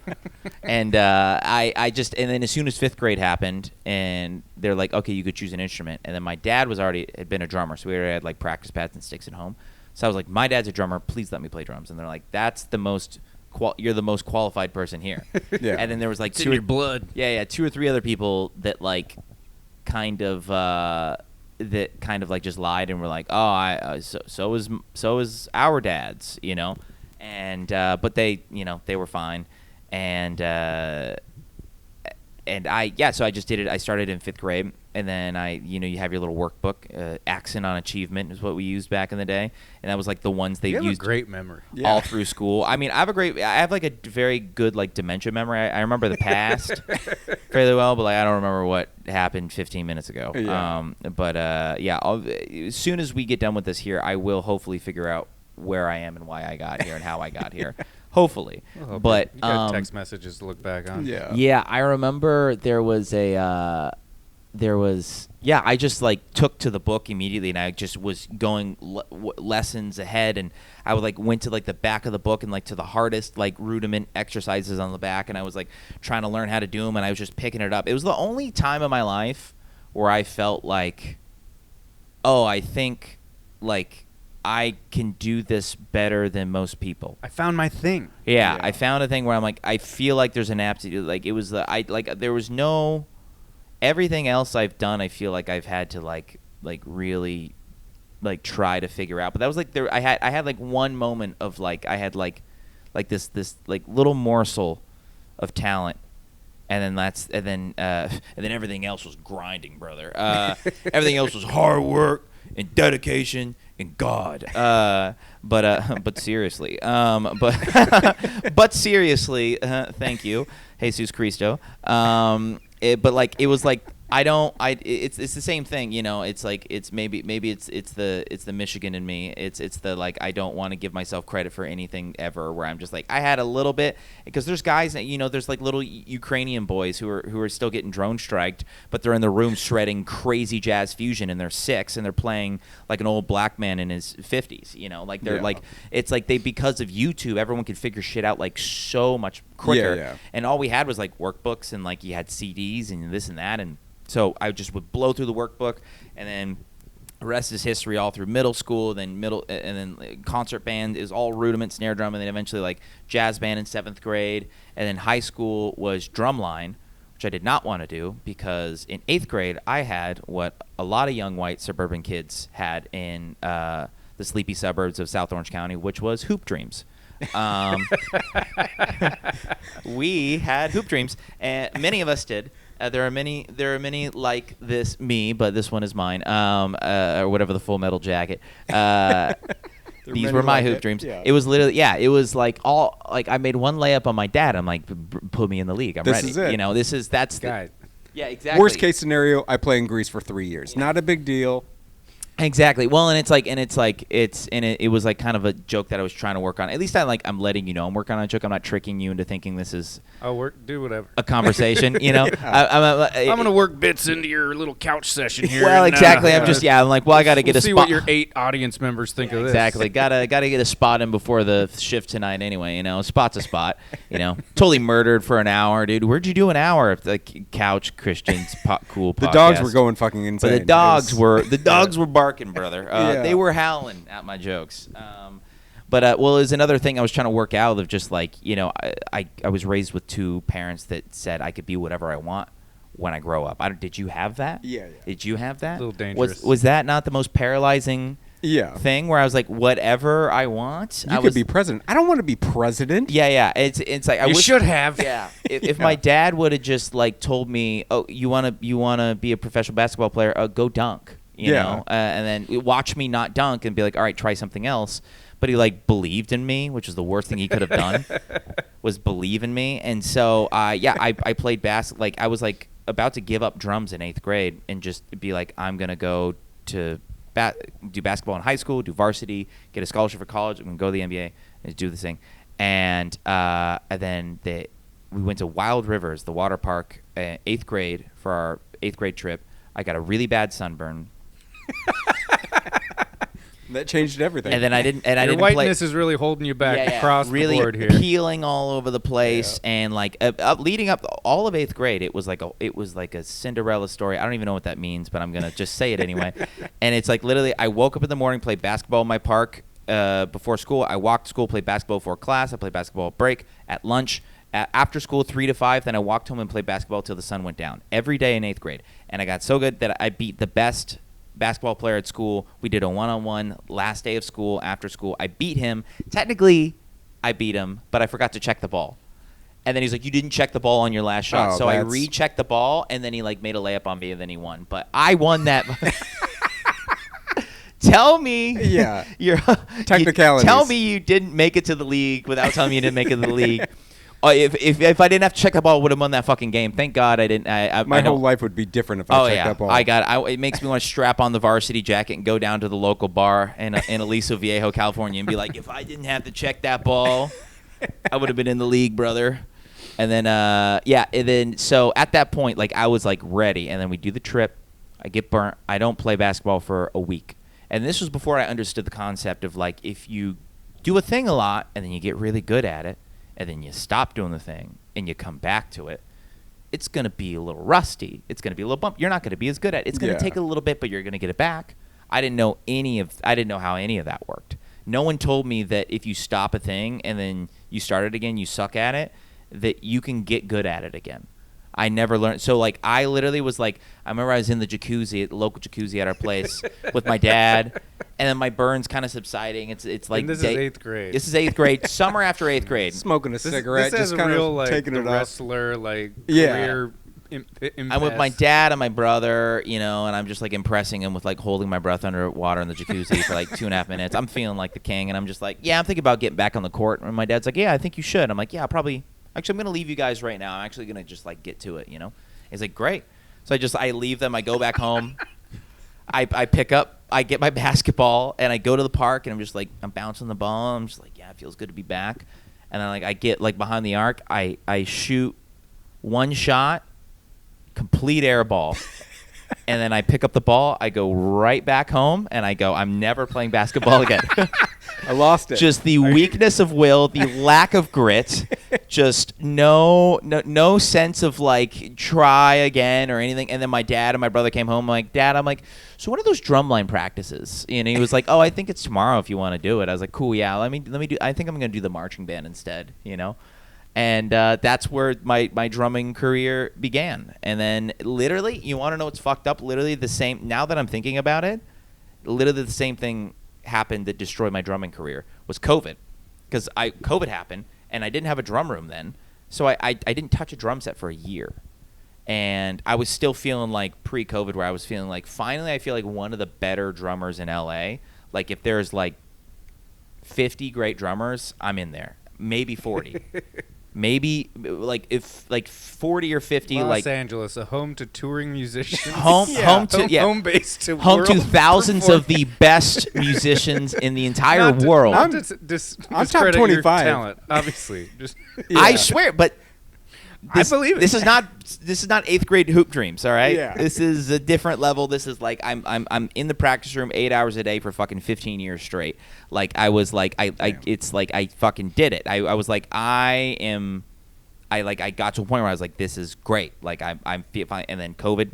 And I just and then as soon as 5th grade happened and they're like, okay, you could choose an instrument. And then my dad had been a drummer, so we already had like practice pads and sticks at home. So I was like, my dad's a drummer. Please let me play drums. And they're like, that's the most. You're the most qualified person here. Yeah. And then there was like It's in your blood. Yeah, 2 or 3 other people that like kind of like just lied and were like, oh, so is our dads, you know, and but they, you know, they were fine, and so I just did it. I started in 5th grade, and then you have your little workbook. Accent on Achievement is what we used back in the day, and that was like the ones they You have used a great memory. all through school. I mean, I have like a very good like dementia memory. I remember the past fairly well, but like I don't remember what happened 15 minutes ago. Yeah. As soon as we get done with this here, I will hopefully figure out where I am and why I got here and how I got here. Hopefully. But you got text messages to look back on. Yeah. yeah, I remember there was I just like took to the book immediately and I just was going lessons ahead and I would like went to like the back of the book and like to the hardest like rudiment exercises on the back and I was like trying to learn how to do them and I was just picking it up. It was the only time in my life where I felt like, oh, I think like I can do this better than most people. I found my thing. Yeah, I found a thing where I'm like, I feel like there's an aptitude. Like it was there was no. Everything else I've done, I feel like I've had to like really like try to figure out. But that was like I had like one moment of like I had like this like little morsel of talent, and then everything else was grinding, brother. Everything else was hard work and dedication and God. But seriously, but seriously, thank you, Jesus Cristo. But like it was like it's the same thing, you know. It's like it's maybe it's the Michigan in me. It's the like I don't want to give myself credit for anything ever. Where I'm just like I had a little bit because there's guys that there's like little Ukrainian boys who are still getting drone striked, but they're in the room shredding crazy jazz fusion and they're 6 and they're playing like an old black man in his 50s. You know, like they're like it's like because of YouTube, everyone could figure shit out like so much quicker. Yeah. And all we had was like workbooks and like you had CDs and this and that and. So I just would blow through the workbook, and then the rest is history all through middle school. And then concert band is all rudiment, snare drum, and then eventually like jazz band in 7th grade. And then high school was drumline, which I did not want to do because in 8th grade I had what a lot of young white suburban kids had in the sleepy suburbs of South Orange County, which was hoop dreams. We had hoop dreams, and many of us did. There are many like me, but this one is mine. Or whatever the Full Metal Jacket. These were my hoop dreams. Yeah. It was literally, it was like I made one layup on my dad. I'm like, put me in the league. I'm ready. This is it. You know, that's Guy. yeah, exactly. Worst case scenario, I play in Greece for 3 years. Not a big deal. Exactly. Well, and it was like kind of a joke that I was trying to work on. At least I'm letting you know I'm working on a joke. I'm not tricking you into thinking this is Do whatever. a conversation. You know, I'm gonna work bits into your little couch session here. Well, and, exactly. I'm like, well, I got to get a see spot. what your 8 audience members think of this. Exactly. Gotta get a spot in before the shift tonight. Anyway, a spot's a spot. Totally murdered for an hour, dude. Where'd you do an hour? Like couch Christians cool. The podcast. dogs were going fucking insane. But the dogs were barking, brother. Yeah. They were howling at my jokes. But it was another thing I was trying to work out of just like, I was raised with 2 parents that said I could be whatever I want when I grow up. Did you have that? Yeah. Did you have that? A little dangerous. Was that not the most paralyzing thing where I was like, whatever I want? You could be president. I don't want to be president. Yeah. It's like You should have. Yeah. If my dad would have just like told me, oh, you wanna be a professional basketball player? Go dunk. You know, and then watch me not dunk and be like, all right, try something else. but he like believed in me, which is the worst thing he could have done, was believe in me. And so, I played like I was like about to give up drums in 8th grade and just be like, I'm gonna go to do basketball in high school, do varsity, get a scholarship for college, I'm gonna go to the NBA and do this thing. And then we went to Wild Rivers, the water park, 8th grade for our 8th grade trip. I got a really bad sunburn. That changed everything. And then I didn't. And I Your didn't whiteness play. is really holding you back across really the board here. Peeling all over the place, and like leading up all of 8th grade, it was like a Cinderella story. I don't even know what that means, but I'm gonna just say it anyway. And it's like literally, I woke up in the morning, played basketball in my park before school. I walked to school, played basketball before class. I played basketball at break, at lunch, after school 3 to 5. Then I walked home and played basketball till the sun went down every day in 8th grade. And I got so good that I beat the best basketball player at school. We did a one-on-one last day of school, after school. I beat him. Technically, I beat him, but I forgot to check the ball. And then he's like, you didn't check the ball on your last shot. So I rechecked the ball, and then he like made a layup on me, and then he won. But I won that. Tell me, technicalities. Tell me you didn't make it to the league without telling me you didn't make it to the league. If I didn't have to check the ball, I would have won that fucking game. Thank God I didn't. My whole life would be different if I checked that ball. It makes me want to strap on the varsity jacket and go down to the local bar in Aliso Viejo, California, and be like, if I didn't have to check that ball, I would have been in the league, brother. And then, so at that point, like I was like ready, and then we do the trip. I get burnt. I don't play basketball for a week. And this was before I understood the concept of like if you do a thing a lot and then you get really good at it, and then you stop doing the thing and you come back to it, it's going to be a little rusty. It's going to be a little bump. You're not going to be as good at it. It's going to take a little bit, but you're going to get it back. I didn't know how any of that worked. No one told me that if you stop a thing and then you start it again, you suck at it, that you can get good at it again. I never learned. So, like, I literally was like, I remember I was in the local jacuzzi at our place with my dad, and then my burn's kind of subsiding. It's like and this is 8th grade. This is 8th grade, summer after 8th grade. Smoking a cigarette, this just kind real, of like, taking it wrestler, career. I'm with my dad and my brother, and I'm just like impressing him with like holding my breath underwater in the jacuzzi for like 2.5 minutes. I'm feeling like the king, and I'm just like, yeah, I'm thinking about getting back on the court. And my dad's like, yeah, I think you should. I'm like, yeah, probably. Actually, I'm going to leave you guys right now. I'm actually going to just, like, get to it, He's like, great. So I leave them. I go back home. I get my basketball, and I go to the park, and I'm just, like, I'm bouncing the ball. I'm just like, yeah, it feels good to be back. And then, like, I get, like, behind the arc. I shoot one shot, complete air ball. And then I pick up the ball. I go right back home, and I go, I'm never playing basketball again. I lost it. Just the weakness of will, the lack of grit, just no sense of like try again or anything. And then my dad and my brother came home. I'm like, Dad, so what are those drumline practices? And he was like, oh, I think it's tomorrow if you want to do it. I was like, cool, yeah. Let me do. I think I'm gonna do the marching band instead. And that's where my drumming career began. And then literally, you want to know what's fucked up? Literally the same. Now that I'm thinking about it, literally the same thing happened that destroyed my drumming career was COVID, because COVID happened and I didn't have a drum room then, so I didn't touch a drum set for a year, and I was still feeling like pre-COVID where I was feeling like finally I feel like one of the better drummers in LA. Like if there's like 50 great drummers, I'm in there, maybe 40. Maybe like if like 40 or 50, Los Angeles, a home to touring musicians, home base to thousands of the best musicians in the entire world. I'm top 25 talent, obviously. I swear, but I believe it. This is not 8th grade hoop dreams, all right? Yeah. This is a different level. This is like I'm in the practice room 8 hours a day for fucking 15 years straight. Like I was like it's like I fucking did it. I was like I got to a point where I was like, this is great. Like I'm fine. And then COVID,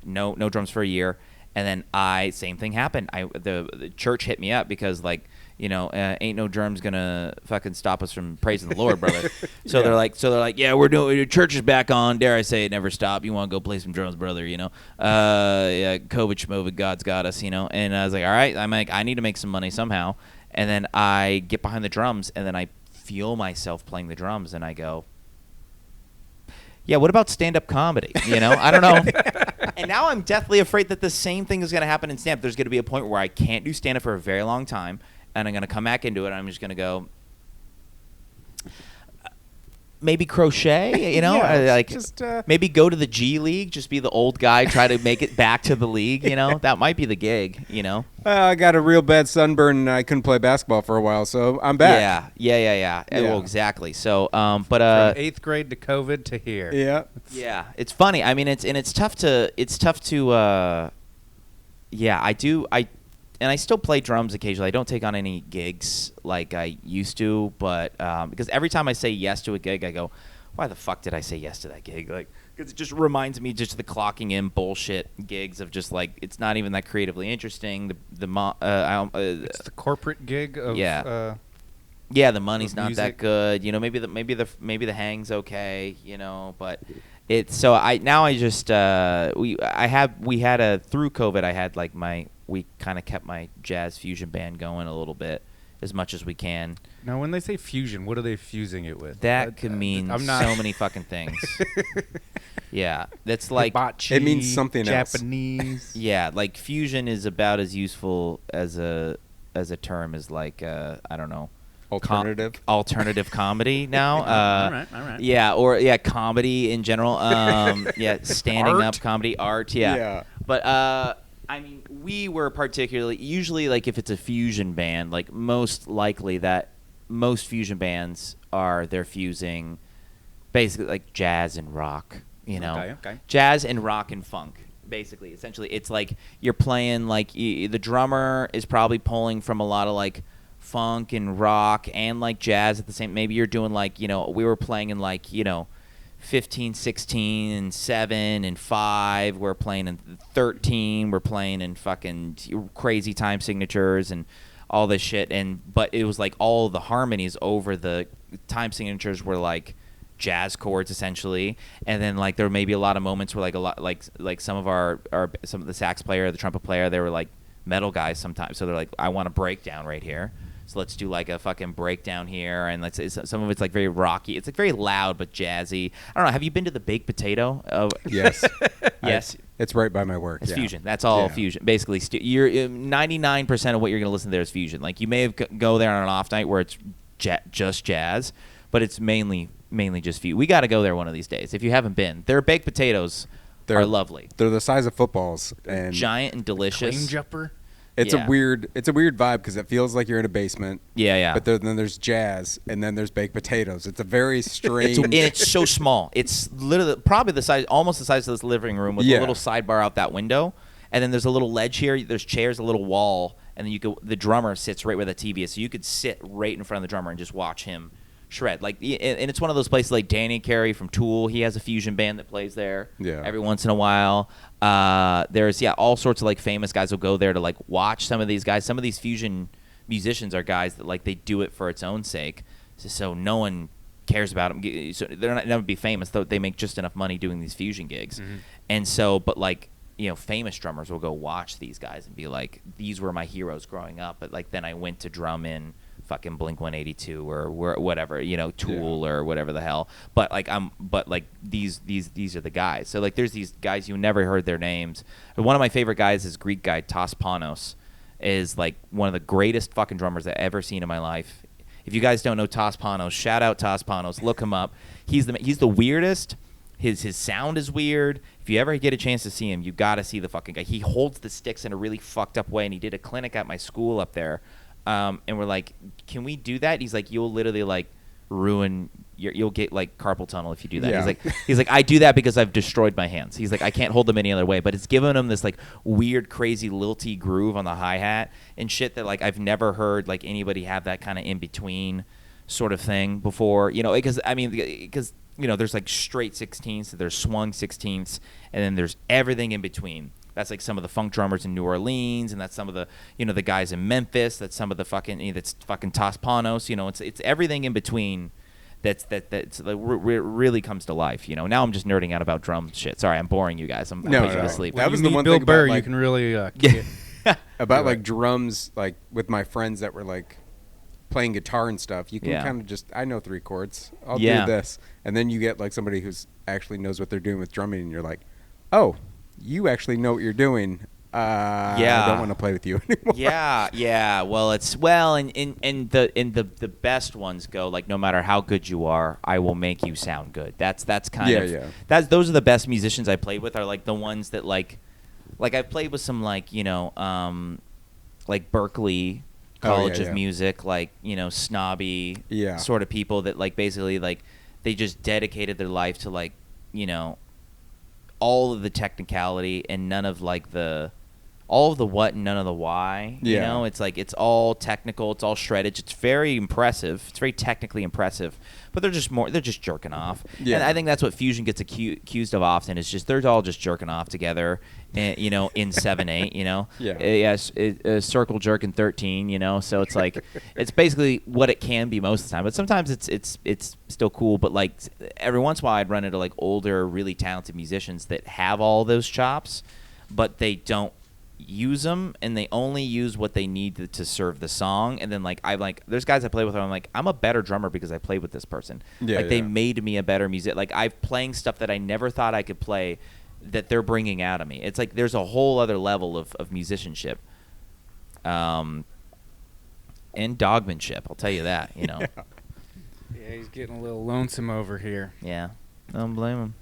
no drums for a year. And then same thing happened. The church hit me up because like, ain't no drums gonna fucking stop us from praising the Lord, brother. So they're like, yeah, we're doing. Your church is back on. Dare I say it, never stop. You want to go play some drums, brother? Yeah, COVID, schmovid, God's got us. And I was like, all right. I'm like, I need to make some money somehow. And then I get behind the drums, and then I feel myself playing the drums, and I go, yeah, what about stand-up comedy? I don't know. And now I'm deathly afraid that the same thing is going to happen in stand-up. There's going to be a point where I can't do stand-up for a very long time. and I'm gonna come back into it. And I'm just gonna go. Maybe crochet, maybe go to the G League, just be the old guy, try to make it back to the league, That might be the gig, I got a real bad sunburn and I couldn't play basketball for a while, so I'm back. Yeah. Well, exactly. So, from 8th grade to COVID to here. Yeah. Yeah, it's funny. I mean, it's tough to I still play drums occasionally. I don't take on any gigs like I used to, but because every time I say yes to a gig, I go, why the fuck did I say yes to that gig? Like, because it just reminds me just the clocking in bullshit gigs of just like it's not even that creatively interesting. It's the corporate gig of the money's not that good. Maybe the hang's okay. But it's so I just through COVID I had like we kind of kept my jazz fusion band going a little bit as much as we can. Now, when they say fusion, what are they fusing it with? That could mean so many fucking things. Yeah, that's like hibachi, it means something Japanese. Yeah, like fusion is about as useful as a term as like I don't know. Alternative comedy now. All right. Yeah, comedy in general. Standing up comedy, art. Yeah. But I mean, we were usually like if it's a fusion band, like most likely that most fusion bands they're fusing basically like jazz and rock, Okay. Jazz and rock and funk. Basically, essentially, it's like you're playing like the drummer is probably pulling from a lot of like funk and rock and like jazz at the same. Maybe you're doing like we were playing in like 15, 16, and 7, and 5. We're playing in 13. We're playing in fucking crazy time signatures and all this shit. But it was like all the harmonies over the time signatures were like jazz chords essentially. And then like there may be a lot of moments where like a lot like some of the sax player, the trumpet player, they were like metal guys sometimes. So they're like, I want a breakdown right here. So let's do like a fucking breakdown here, and some of it's like very rocky. It's like very loud but jazzy. I don't know. Have you been to the Baked Potato? Yes. Yes. It's right by my work. It's fusion. That's all fusion. Basically, you're 99% of what you're going to listen to there is fusion. Like you may go there on an off night where it's just jazz, but it's mainly just fusion. We got to go there one of these days. If you haven't been, their baked potatoes are lovely. They're the size of footballs and giant and delicious. Clean jumper. It's a weird vibe because it feels like you're in a basement. Yeah. But then there's jazz, and then there's baked potatoes. It's a very strange. And it's so small. It's literally probably almost the size of this living room with a little sidebar out that window. And then there's a little ledge here. There's chairs, a little wall, and then the drummer sits right where the TV is. So you could sit right in front of the drummer and just watch him shred. Like, and it's one of those places like Danny Carey from Tool. He has a fusion band that plays there every once in a while. There's all sorts of like famous guys will go there to like watch some of these guys. Some of these fusion musicians are guys that like they do it for its own sake, so no one cares about them. So they're not never be famous, though they make just enough money doing these fusion gigs. Mm-hmm. And so, but like famous drummers will go watch these guys and be like, these were my heroes growing up. But like then I went to drum in fucking Blink-182 or whatever, Tool or whatever the hell. But these are the guys. So like there's these guys you never heard their names. One of my favorite guys is Greek guy Tos Panos, is like one of the greatest fucking drummers I've ever seen in my life. If you guys don't know Tos Panos, shout out Tos Panos. Look him up. He's the weirdest. His sound is weird. If you ever get a chance to see him, you got to see the fucking guy. He holds the sticks in a really fucked up way, and he did a clinic at my school up there. And we're like, can we do that? He's like, you'll literally like ruin you'll get like carpal tunnel if you do that. Yeah. He's like, I do that because I've destroyed my hands. He's like, I can't hold them any other way. But it's given him this like weird, crazy, lilty groove on the hi-hat and shit that like I've never heard like anybody have that kind of in between sort of thing before. Because there's like straight 16ths, there's swung 16ths, and then there's everything in between. That's like some of the funk drummers in New Orleans, and that's some of the the guys in Memphis. That's some of the fucking that's fucking Tos Panos. It's everything in between. That's really comes to life. Now I'm just nerding out about drum shit. Sorry, I'm boring you guys. I'm putting you to sleep. That was the one Bill thing Burr, about you can really about like drums, like with my friends that were like playing guitar and stuff. You can kind of just I know 3 chords. I'll do this, and then you get like somebody who's actually knows what they're doing with drumming, and you're like, oh. You actually know what you're doing. I don't want to play with you anymore. Yeah. Well, and the best ones go like, no matter how good you are, I will make you sound good. That's kind of those are the best musicians I played with, are like the ones that like I've played with some like like Berkeley College of Music, like snobby sort of people that like basically like they just dedicated their life to like all of the technicality and none of like all of the what and none of the why. It's like it's all technical, it's all shredded. It's very impressive. It's very technically impressive, but they're just jerking off. Yeah. And I think that's what Fusion gets accused of often, is just they're all just jerking off together, and, in 7/8. Yes, circle jerk in 13. So it's like it's basically what it can be most of the time. But sometimes it's still cool. But like every once in a while, I'd run into like older, really talented musicians that have all those chops, but they don't use them, and they only use what they need to serve the song. And then there's guys I play with where I'm like, I'm a better drummer because I played with this person. They made me a better musician. Like I'm playing stuff that I never thought I could play, that they're bringing out of me. It's like there's a whole other level of musicianship, and dogmanship. I'll tell you that. Yeah, he's getting a little lonesome over here. Yeah, I don't blame him.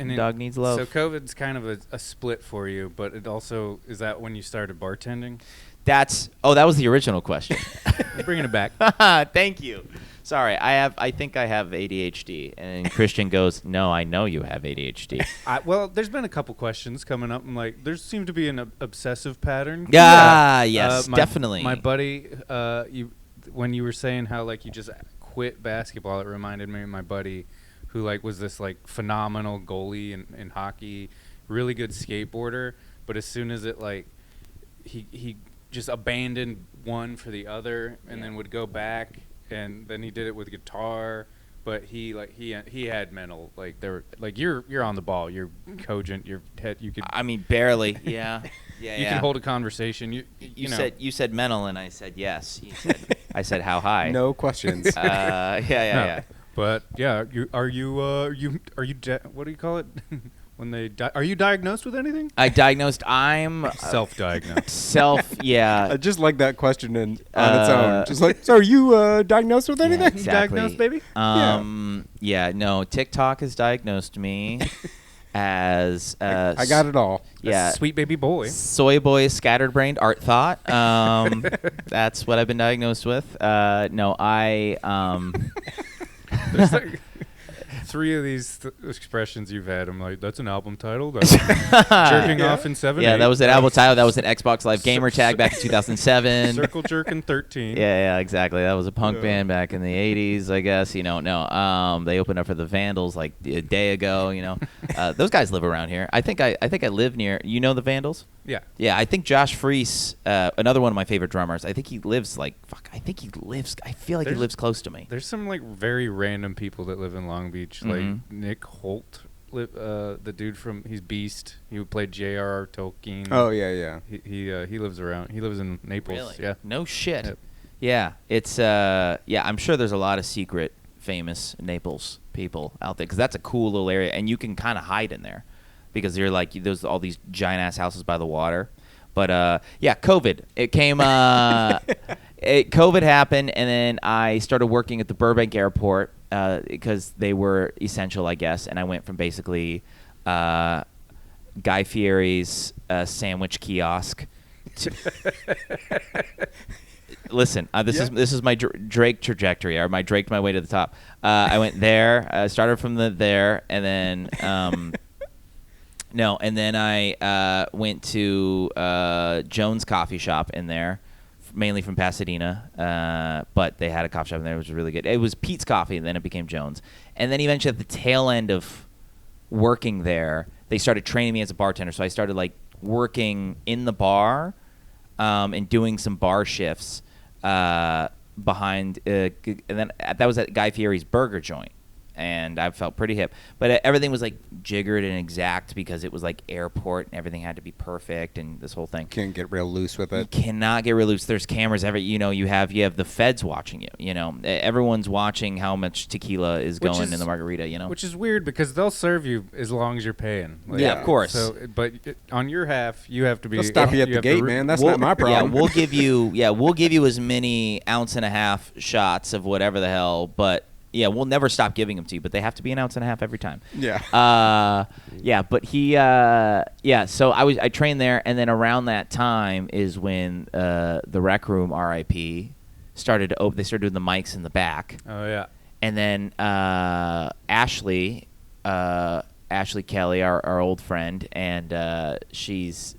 And dog needs love. So COVID's kind of a split for you, but it also, is that when you started bartending? That was the original question. I'm bringing it back. Thank you. Sorry, I think I have ADHD, and Christian goes, "No, I know you have ADHD." Well, there's been a couple questions coming up. I'm like, there seems to be an obsessive pattern. Yes, definitely. My buddy, when you were saying how like you just quit basketball, it reminded me of my buddy, who like was this like phenomenal goalie in hockey, really good skateboarder, but as soon as it like he just abandoned one for the other, and then would go back, and then he did it with guitar, but he had mental, like there, like you're on the ball, you're cogent, you could, I mean, barely. Yeah. You can hold a conversation. You said mental, and I said yes. I said how high? No questions. Yeah. But yeah, are you what do you call it? When they are you diagnosed with anything? I'm self-diagnosed. Yeah. I just like that question on its own. Just like, so are you diagnosed with anything? Yeah, exactly. Diagnosed, baby? Yeah. No. TikTok has diagnosed me as I got it all. Yeah. Sweet baby boy. Soy boy, scattered-brained art thought. That's what I've been diagnosed with. No, There's like 3 of these expressions you've had. I'm like, that's an album title. That's jerking off in 7. Yeah, that was an album title. That was an Xbox Live gamer tag back in 2007. Circle jerk in 13. Yeah, exactly. That was a punk band back in the 80s, I guess. No. They opened up for the Vandals like a day ago. Those guys live around here. I think I live near. You know the Vandals? Yeah. Yeah, I think Josh Freese, another one of my favorite drummers. I think he lives I feel like he lives close to me. There's some like very random people that live in Long Beach, like Nick Holt, the dude he's Beast. He played J.R.R. Tolkien. Oh yeah. He lives around. He lives in Naples. Really? Yeah. No shit. Yep. Yeah, it's I'm sure there's a lot of secret, famous Naples people out there, because that's a cool little area, and you can kind of hide in there, because you're like there's all these giant ass houses by the water. But COVID. It came. COVID happened, and then I started working at the Burbank airport because they were essential, I guess. And I went from basically Guy Fieri's sandwich kiosk to listen. This is my Drake trajectory, or my Drake my way to the top. I went there. Started from there, and then. No, and then I went to Jones Coffee Shop in there, mainly from Pasadena, but they had a coffee shop in there. It was really good. It was Pete's Coffee, and then it became Jones. And then eventually at the tail end of working there, they started training me as a bartender. So I started like working in the bar and doing some bar shifts behind, and then that was at Guy Fieri's burger joint. and I felt pretty hip. But everything was like jiggered and exact because it was like airport and everything had to be perfect and this whole thing. Can't get real loose with it. You cannot get real loose. There's cameras you have the feds watching you. Everyone's watching how much tequila is going in the margarita. Which is weird because they'll serve you as long as you're paying. Like, yeah, of course. So, but on your half, you have to be. They'll stop you at the gate, man. That's not my problem. Yeah, we'll give you as many ounce and a half shots of whatever the hell, but yeah, we'll never stop giving them to you, but they have to be an ounce and a half every time. Yeah. Yeah, but so I trained there, and then around that time is when the Rec Room RIP started to open. They started doing the mics in the back. Oh yeah. And then Ashley Kelly, our old friend, and she's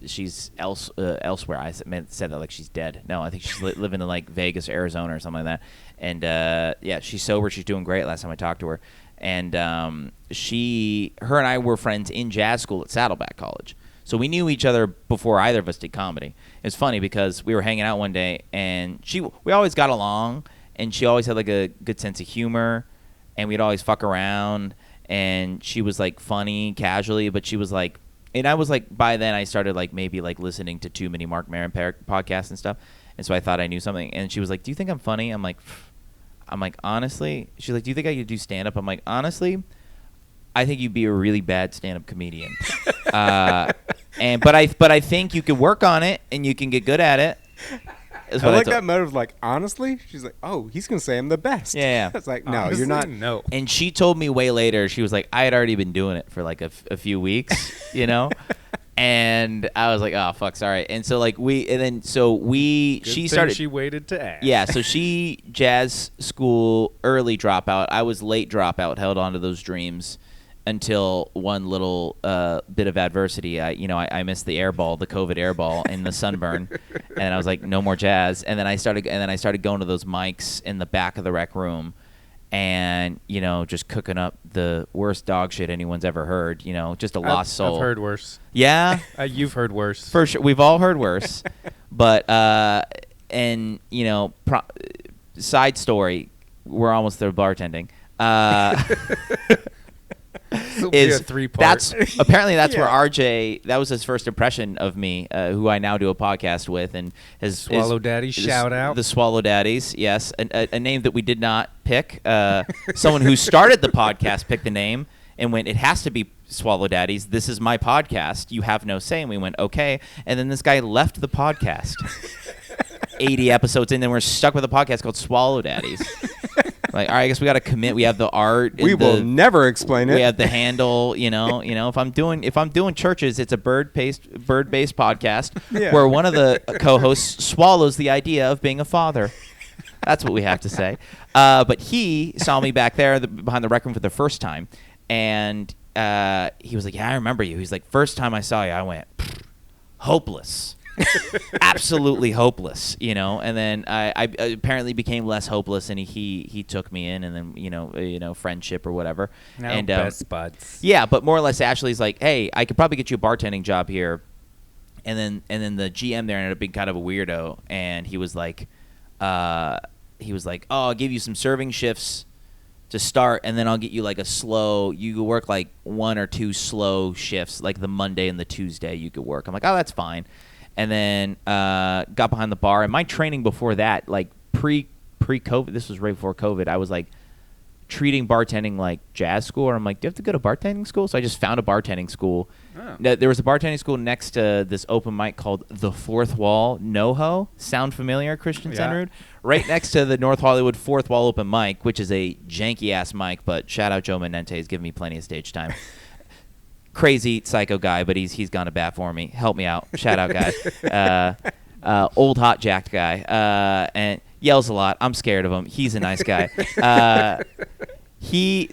elsewhere. I said that like she's dead. No, I think she's living in like Vegas, Arizona, or something like that. And yeah, she's sober. She's doing great. Last time I talked to her, and her and I were friends in jazz school at Saddleback College. So we knew each other before either of us did comedy. It's funny because we were hanging out one day, and we always got along, and she always had like a good sense of humor, and we'd always fuck around. And she was like funny casually, but she was like, and I was like, by then I started like maybe like listening to too many Mark Maron podcasts and stuff, and so I thought I knew something. And she was like, "Do you think I'm funny?" I'm like, honestly. She's like, "Do you think I could do stand up?" I'm like, honestly, I think you'd be a really bad stand up comedian. But I think you can work on it and you can get good at it. I like that motive. Like, honestly, she's like, "Oh, he's gonna say I'm the best." Yeah. It's like, no, honestly, you're not. No. And she told me way later. She was like, I had already been doing it for like a few weeks, And I was like, oh fuck, sorry. And so like she started. She waited to ask. Yeah. So she jazz school early dropout. I was late dropout. Held on to those dreams until one little bit of adversity. I missed the the COVID airball and the sunburn, and I was like, no more jazz. And then I started going to those mics in the back of the Rec Room, and just cooking up the worst dog shit anyone's ever heard. Just a lost soul. I've heard worse. Yeah, you've heard worse for sure. We've all heard worse, but side story. We're almost there bartending. Is that's apparently that's Yeah. where RJ, that was his first impression of me, who I now do a podcast with, and his Swallow Daddy shout out. The Swallow Daddies, yes, a name that we did not pick. Someone who started the podcast picked the name and went, it has to be Swallow Daddies. This is my podcast. You have no say. And we went, okay. And then this guy left the podcast. 80 episodes in, and we're stuck with a podcast called Swallow Daddies. Like, all right, I guess we got to commit. We have the art. We will never explain it. We have the handle. If I'm doing churches, it's a bird-based podcast where one of the co-hosts swallows the idea of being a father. That's what we have to say. But he saw me back there behind the Rec Room for the first time, and he was like, "Yeah, I remember you." He's like, "First time I saw you, I went hopeless." Absolutely hopeless, and then I apparently became less hopeless, and he took me in, and then friendship or whatever. Now and best buds. Yeah, but more or less, Ashley's like, hey, I could probably get you a bartending job here, and then the GM there ended up being kind of a weirdo, and he was like, oh, I'll give you some serving shifts to start, and then I'll get you like you could work like 1 or 2 slow shifts, like the Monday and the Tuesday you could work. I'm like, oh, that's fine. And then got behind the bar. And my training before that, like pre-COVID, this was right before COVID, I was like treating bartending like jazz school. Or I'm like, do you have to go to bartending school? So I just found a bartending school. Oh. There was a bartending school next to this open mic called The Fourth Wall NoHo. Sound familiar, Christian Senrud? Right next to the North Hollywood Fourth Wall open mic, which is a janky-ass mic, but shout out Joe Menente. He's giving me plenty of stage time. Crazy psycho guy, but he's gone to bat for me. Help me out. Shout out, guy. Old hot jacked guy, and yells a lot. I'm scared of him. He's a nice guy.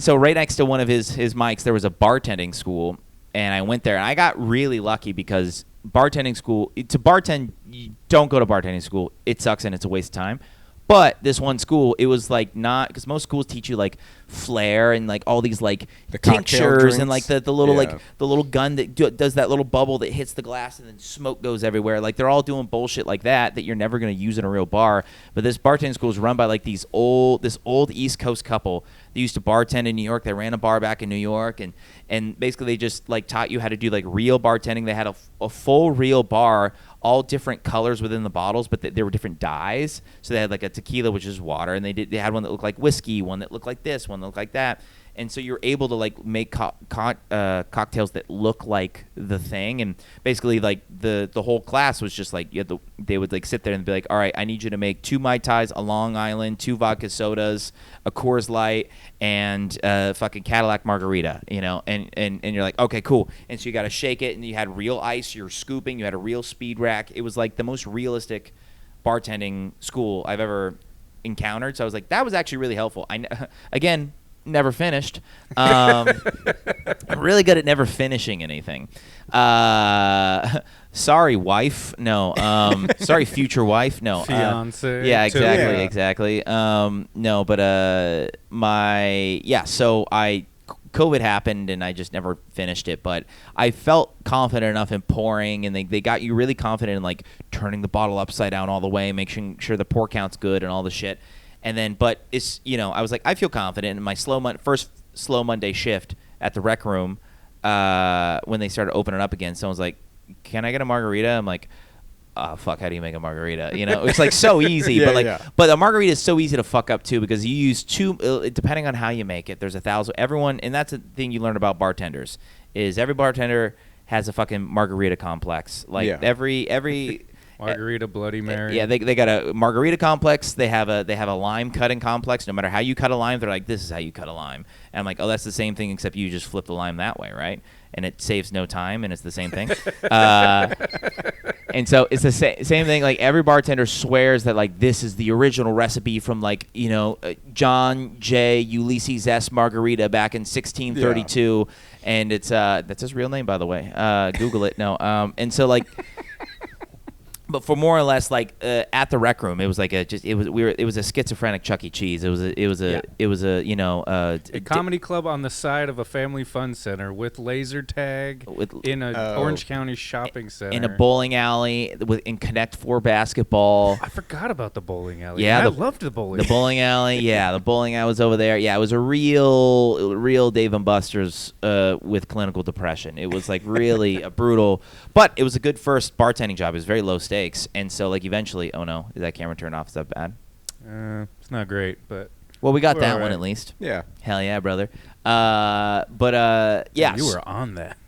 So right next to one of his mics, there was a bartending school, and I went there, and I got really lucky because bartending school, to bartend, you don't go to bartending school. It sucks and it's a waste of time. But this one school, it was like not, because most schools teach you like flair and like all these like the tinctures and like the little like the little gun that does that little bubble that hits the glass and then smoke goes everywhere. Like they're all doing bullshit like that you're never going to use in a real bar. But this bartending school is run by like this old East Coast couple They used to bartend in New York. They ran a bar back in New York, and basically they just like taught you how to do like real bartending. They had a full real bar, all different colors within the bottles, but there were different dyes. So they had like a tequila, which is water, and they had one that looked like whiskey, one that looked like this, one that looked like that. And so you're able to like make cocktails that look like the thing, and basically like the whole class was just like they would like sit there and be like, all right, I need you to make 2 Mai Tais, a Long Island, 2 vodka sodas, a Coors Light, and a fucking Cadillac margarita, you know, and you're like, okay, cool. And so you got to shake it, and you had real ice, you're scooping, you had a real speed rack. It was like the most realistic bartending school I've ever encountered. So I was like, that was actually really helpful. Again, never finished. I'm really good at never finishing anything. Sorry, wife. No. Sorry, future wife. No. Fiance. Yeah, exactly, Yeah. exactly. No, but so COVID happened and I just never finished it, but I felt confident enough in pouring, and they got you really confident in like turning the bottle upside down all the way, making sure the pour count's good and all the shit. And then, but it's, you know, I was like, I feel confident in my first slow Monday shift at the rec room. When they started opening up again, someone's like, "Can I get a margarita?" I'm like, "Oh fuck, how do you make a margarita?" You know, it's like so easy, Yeah, but a margarita is so easy to fuck up too, because you use depending on how you make it. There's 1,000 everyone, and that's a thing you learn about bartenders is every bartender has a fucking margarita complex. Like every Margarita, Bloody Mary. Yeah, they got a margarita complex. They have a lime cutting complex. No matter how you cut a lime, they're like, this is how you cut a lime. And I'm like, oh, that's the same thing, except you just flip the lime that way, right? And it saves no time, and it's the same thing. And so it's the same thing. Like every bartender swears that like this is the original recipe from like, you know, John J. Ulysses S. Margarita back in 1632, and it's that's his real name, by the way. Google it. No. And so like. But for more or less, like at the rec room, it was like it was a schizophrenic Chuck E. Cheese. It was a you know a comedy club on the side of a family fun center with laser tag in a Orange County shopping center in a bowling alley in Connect 4 basketball. I forgot about the bowling alley. Yeah, I loved the bowling. The bowling alley. Yeah, the bowling alley was over there. Yeah, it was a real Dave and Buster's with clinical depression. It was like really a brutal, but it was a good first bartending job. It was very low stakes. And so, like, eventually, oh no, did that camera turn off? Is that bad? It's not great, but well, we got that right. one at least. Yeah. Hell yeah, brother. Yeah. You were on that.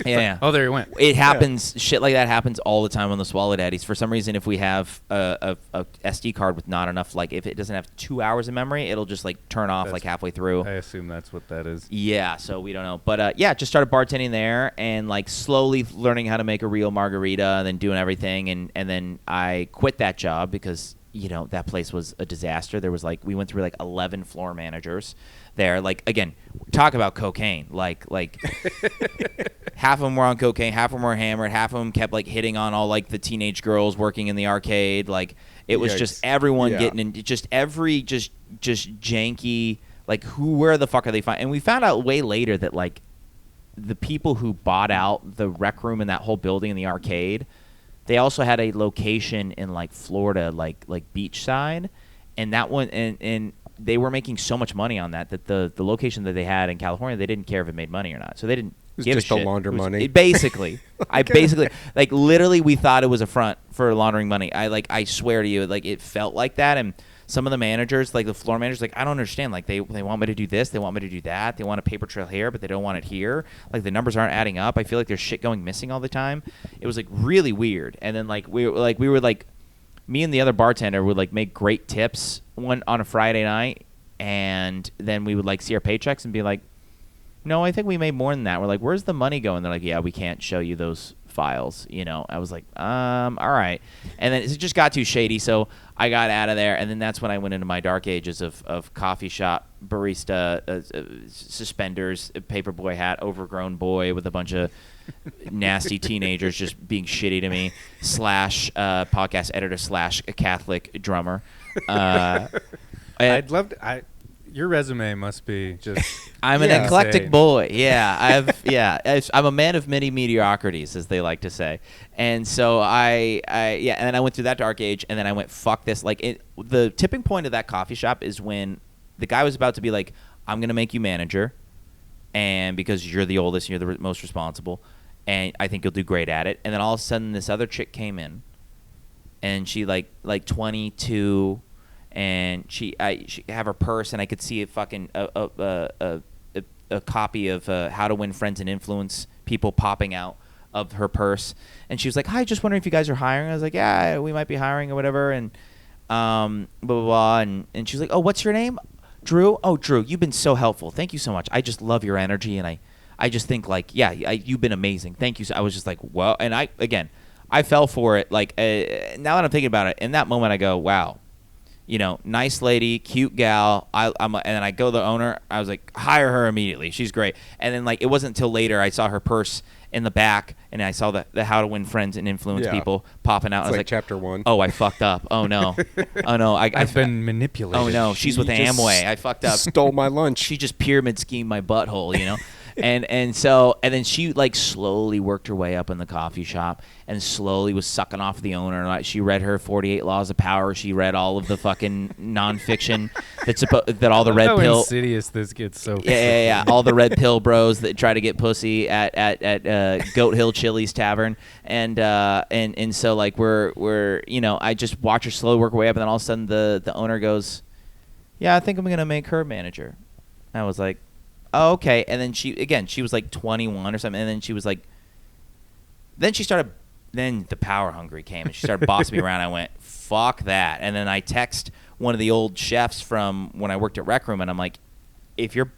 Yeah. Oh, there you went. It happens. Yeah. Shit like that happens all the time on the Swallow Daddies. For some reason, if we have a SD card with not enough, like if it doesn't have 2 hours of memory, it'll just like turn off like halfway through. I assume that's what that is. Yeah. So we don't know, but yeah, just started bartending there and like slowly learning how to make a real margarita and then doing everything, and then I quit that job because you know that place was a disaster. There was like we went through like 11 floor managers there. Like again, talk about cocaine. Like half of them were on cocaine, half of them were hammered, half of them kept like hitting on all like the teenage girls working in the arcade. Like it was just everyone getting in, just every just janky. Like where the fuck are they finding? And we found out way later that like the people who bought out the rec room in that whole building in the arcade, they also had a location in like Florida, like beachside, and that one and they were making so much money on that the location that they had in California, they didn't care if it made money or not. So they didn't give a shit. Just to launder money. Basically. I basically like literally we thought it was a front for laundering money. I swear to you, like it felt like that. And some of the managers, like the floor managers, like I don't understand. Like they want me to do this, they want me to do that, they want a paper trail here, but they don't want it here. Like the numbers aren't adding up. I feel like there's shit going missing all the time. It was like really weird. And then like we were like me and the other bartender would like make great tips on a Friday night, and then we would like see our paychecks and be like, no, I think we made more than that. We're like, where's the money going? They're like, yeah, we can't show you those files. You know, I was like, all right. And then it just got too shady, so I got out of there. And then that's when I went into my dark ages of coffee shop barista, suspenders, a paperboy hat, overgrown boy with a bunch of nasty teenagers just being shitty to me, / podcast editor / a Catholic drummer. I'd love to. Your resume must be just. I'm an eclectic boy. Yeah, I'm a man of many mediocrities, as they like to say. And so and then I went through that dark age, and then I went, fuck this. Like the tipping point of that coffee shop is when the guy was about to be like, I'm going to make you manager, and because you're the oldest, you're the most responsible, and I think you'll do great at it. And then all of a sudden, this other chick came in, and she like 22, and she have her purse, and I could see a fucking a copy of How to Win Friends and Influence People popping out of her purse, and she was like, "Hi, just wondering if you guys are hiring." I was like, "Yeah, we might be hiring or whatever," and blah blah blah, and she was like, "Oh, what's your name?" Drew. Oh, Drew, you've been so helpful. Thank you so much. I just love your energy, and I just think like, yeah, you've been amazing. Thank you. So I was just like, well, and I fell for it. Like now that I'm thinking about it, in that moment I go, wow, nice lady, cute gal. And then I go to the owner. I was like, hire her immediately. She's great. And then like it wasn't until later I saw her purse in the back, and I saw the How to Win Friends and Influence People popping out. It's I was like chapter 1. Oh, I fucked up. Oh no. Oh no. I've been manipulated. Oh no, she's with Amway. I fucked up. Stole my lunch. She just pyramid schemed my butthole, and so then she like slowly worked her way up in the coffee shop and slowly was sucking off the owner. Like, she read her 48 Laws of Power. She read all of the fucking nonfiction that all the red how pill insidious this gets. So yeah. All the red pill bros that try to get pussy at Goat Hill Chili's Tavern, and so like we're I just watch her slowly work her way up, and then all of a sudden the owner goes, "Yeah, I think I'm gonna make her manager." I was like, oh, okay. And then she was like 21 or something, and then she was like, then the power hungry came, and she started bossing me around. I went, fuck that. And then I text one of the old chefs from when I worked at Rec Room, and I'm like, if you're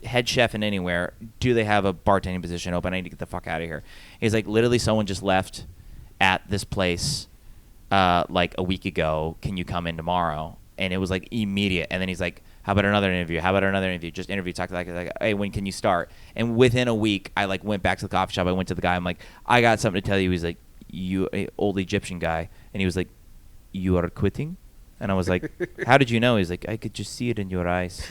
head chef in anywhere, do they have a bartending position open? I need to get the fuck out of here. He's like, literally someone just left at this place like a week ago. Can you come in tomorrow? And it was like immediate. And then he's like, how about another interview? How about another interview? Just interview, talk like, hey, when can you start? And within a week, I like went back to the coffee shop. I went to the guy. I'm like, I got something to tell you. He's like, you old Egyptian guy. And he was like, you are quitting? And I was like, how did you know? He's like, I could just see it in your eyes.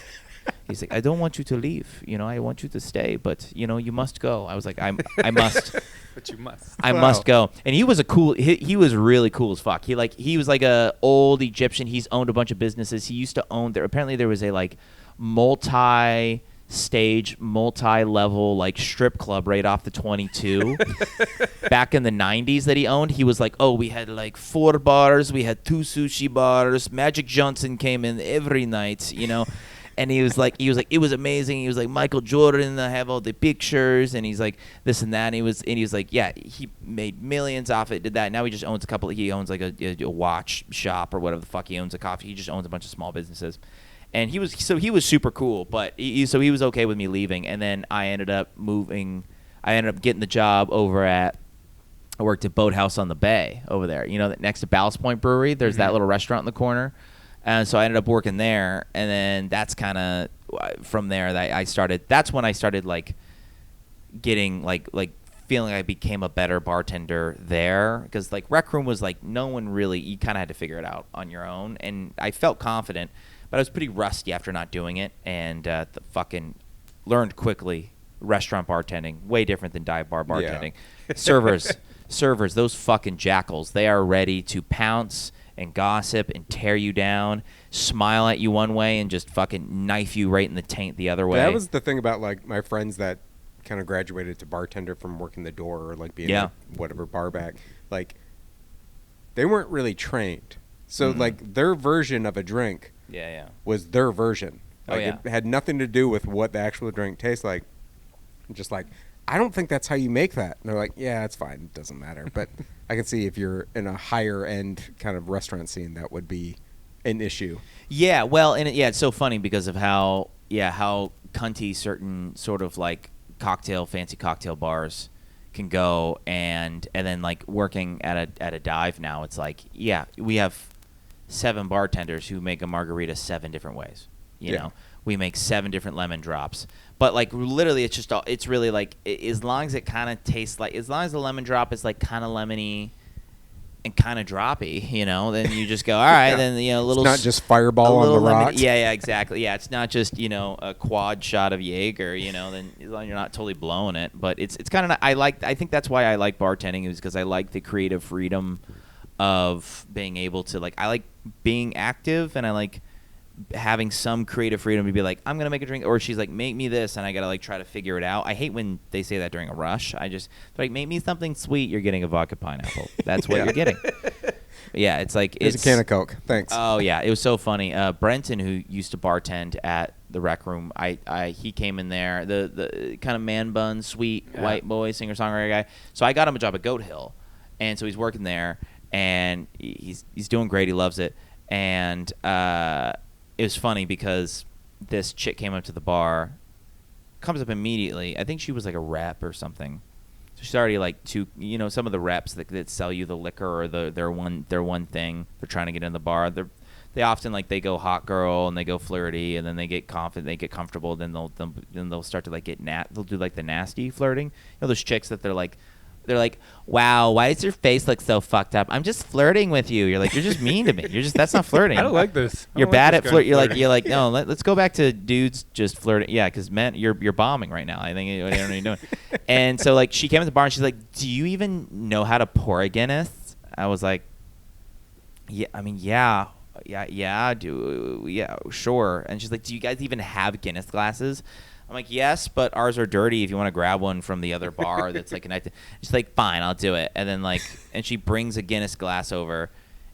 He's like, I don't want you to leave. I want you to stay, but you must go. I was like, I must. But you must. I must go. And he was he was really cool as fuck. He was like a old Egyptian. He's owned a bunch of businesses. He used to own apparently there was a like multi-stage, multi-level like strip club right off the 22 back in the 90s that he owned. He was like, oh, we had like 4 bars, we had 2 sushi bars. Magic Johnson came in every night, And he was like, it was amazing. He was like, Michael Jordan, I have all the pictures, and he's like this and that. And he was like, yeah, he made millions off it, did that. Now he just owns he owns like a watch shop or whatever the fuck. He owns a coffee. He just owns a bunch of small businesses, and he was super cool. But he was okay with me leaving, and then I ended up moving. I ended up getting the job over I worked at Boathouse on the Bay over there. Next to Ballast Point Brewery, there's that little restaurant in the corner. And so I ended up working there, and then that's kind of from there that I started. That's when I started like getting like feeling I became a better bartender there, because like Rec Room was like no one really. You kind of had to figure it out on your own, and I felt confident, but I was pretty rusty after not doing it, and fucking learned quickly. Restaurant bartending, way different than dive bar bartending. Yeah. Servers, those fucking jackals. They are ready to pounce and gossip and tear you down, smile at you one way and just fucking knife you right in the taint the other way. That was the thing about like my friends that kind of graduated to bartender from working the door or like being a whatever bar back. Like they weren't really trained. So like their version of a drink was their version. Like it had nothing to do with what the actual drink tastes like. Just like, I don't think that's how you make that. And they're like, yeah, it's fine. It doesn't matter. But I can see if you're in a higher end kind of restaurant scene, that would be an issue. Yeah, well, and it's so funny because of how cunty certain sort of like fancy cocktail bars can go, and then like working at a dive now, it's like, yeah, we have 7 bartenders who make a margarita 7 different ways. You know, we make 7 different lemon drops. But like literally, it's really like as long as it kind of tastes like, as long as the lemon drop is like kind of lemony and kind of droppy, then you just go, all right, then a little. It's not just Fireball on the rocks. Yeah, exactly. Yeah, it's not just a quad shot of Jaeger. Then as long as you're not totally blowing it. But it's kind of I think that's why I like bartending, is because I like the creative freedom of being able to I like being active, and I like having some creative freedom to be like, I'm gonna make a drink, or she's like, make me this, and I gotta like try to figure it out. I hate when they say that during a rush. I just like, make me something sweet. You're getting a vodka pineapple. That's what you're getting. Yeah, it's like Here's a can of Coke. Thanks. Oh yeah, it was so funny. Brenton, who used to bartend at the Rec Room, he came in there, the kind of man bun, sweet white boy, singer songwriter guy. So I got him a job at Goat Hill, and so he's working there, and he's doing great. He loves it, and it was funny because this chick came up to the bar, comes up immediately. I think she was like a rep or something. So she's already like some of the reps that sell you the liquor or their one thing for trying to get in the bar. They often like they go hot girl and they go flirty, and then they get confident, they get comfortable, then they'll start to like they'll do like the nasty flirting. You know those chicks that they're like, wow, why does your face look so fucked up? I'm just flirting with you. You're like, you're just mean to me. That's not flirting. I don't like this. You're bad at flirt. You're like, no. Let's go back to dudes just flirting. Yeah, because men, you're bombing right now. I think I don't know what you're doing. And so like she came to the bar and she's like, do you even know how to pour a Guinness? I was like, yeah. I mean, yeah, sure. And she's like, do you guys even have Guinness glasses? I'm like, yes, but ours are dirty if you want to grab one from the other bar that's like connected. She's like, fine, I'll do it. And then and she brings a Guinness glass over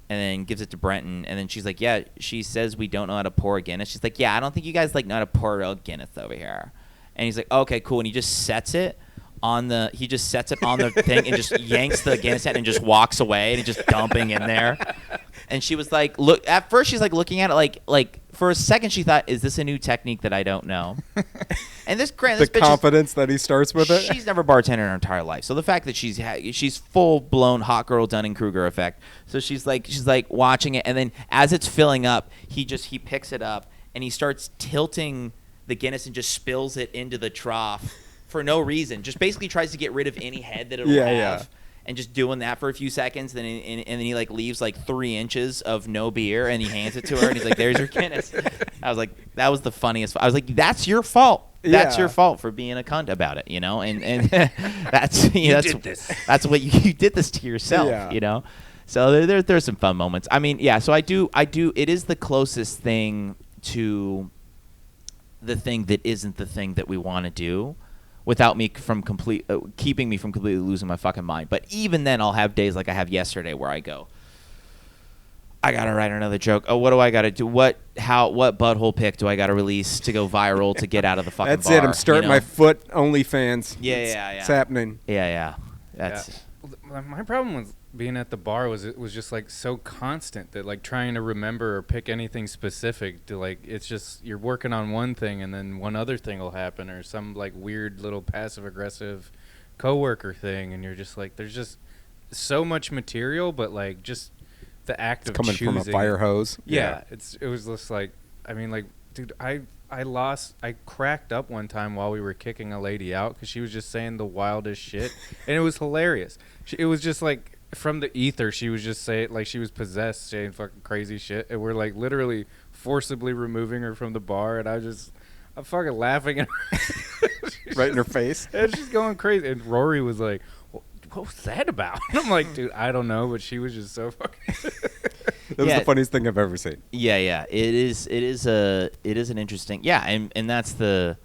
and then gives it to Brenton. And then she's like, yeah, she says we don't know how to pour a Guinness. She's like, yeah, I don't think you guys like know how to pour real Guinness over here. And he's like, okay, cool. And he just sets it on the thing and just yanks the Guinness out and just walks away and he's just dumping in there. And she was like, look, at first she's like looking at it like for a second she thought, is this a new technique that I don't know? And this bitch confidence that he starts with it. She's never bartended in her entire life. So the fact that she's full blown hot girl Dunning-Kruger effect. So she's like watching it, and then as it's filling up, he picks it up and he starts tilting the Guinness and just spills it into the trough for no reason. Just basically tries to get rid of any head that it'll have. Yeah. And just doing that for a few seconds, and then he like leaves like 3 inches of no beer, and he hands it to her, and he's like, "There's your Guinness." I was like, that was the funniest. I was like, that's your fault. That's your fault for being a cunt about it, you know. And that's that's what you did this to yourself, you know. So there's some fun moments. I mean, yeah. So I do. It is the closest thing to the thing that isn't the thing that we want to do, without me keeping me from completely losing my fucking mind. But even then, I'll have days like I have yesterday where I go, I gotta write another joke. Oh, what do I gotta do? What butthole pic do I gotta release to go viral to get out of the fucking That's bar? it. I'm starting my foot OnlyFans. Yeah. It's happening. Yeah. My problem with being at the bar was it was just like so constant that like trying to remember or pick anything specific to like it's just you're working on one thing and then one other thing will happen or some like weird little passive aggressive coworker thing and you're just like there's just so much material but like just the act of coming choosing. From a fire hose. Yeah. It was just like I mean like dude I cracked up one time while we were kicking a lady out because she was just saying the wildest shit and it was hilarious. It was just like from the ether she was just saying like she was possessed saying fucking crazy shit and we're like literally forcibly removing her from the bar and I'm fucking laughing at her. Right in her face. And she's going crazy and Rory was like what was that about? And I'm like dude I don't know but she was just so fucking That was the funniest thing I've ever seen. Yeah. It is an interesting. Yeah, and that's the.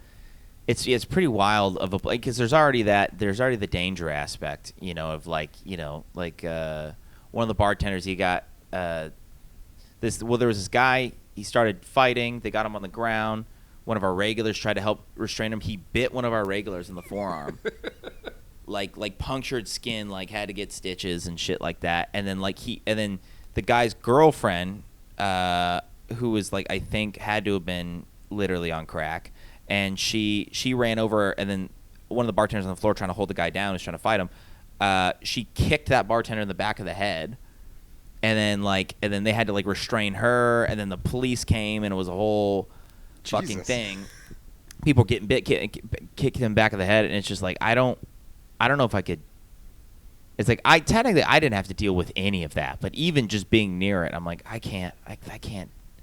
It's pretty wild of a because there's already the danger aspect, you know, of like one of the bartenders he got there was this guy he started fighting, they got him on the ground. One of our regulars tried to help restrain him. He bit one of our regulars in the forearm. like punctured skin, like had to get stitches and shit like that. And then the guy's girlfriend, who was like I think had to have been literally on crack, and she ran over, and then one of the bartenders on the floor trying to hold the guy down was trying to fight him. She kicked that bartender in the back of the head, and then they had to like restrain her, and then the police came, and it was a whole fucking thing. People getting kicked him back of the head, and it's just like I don't know if I could. It's like I didn't have to deal with any of that, but even just being near it, I'm like I can't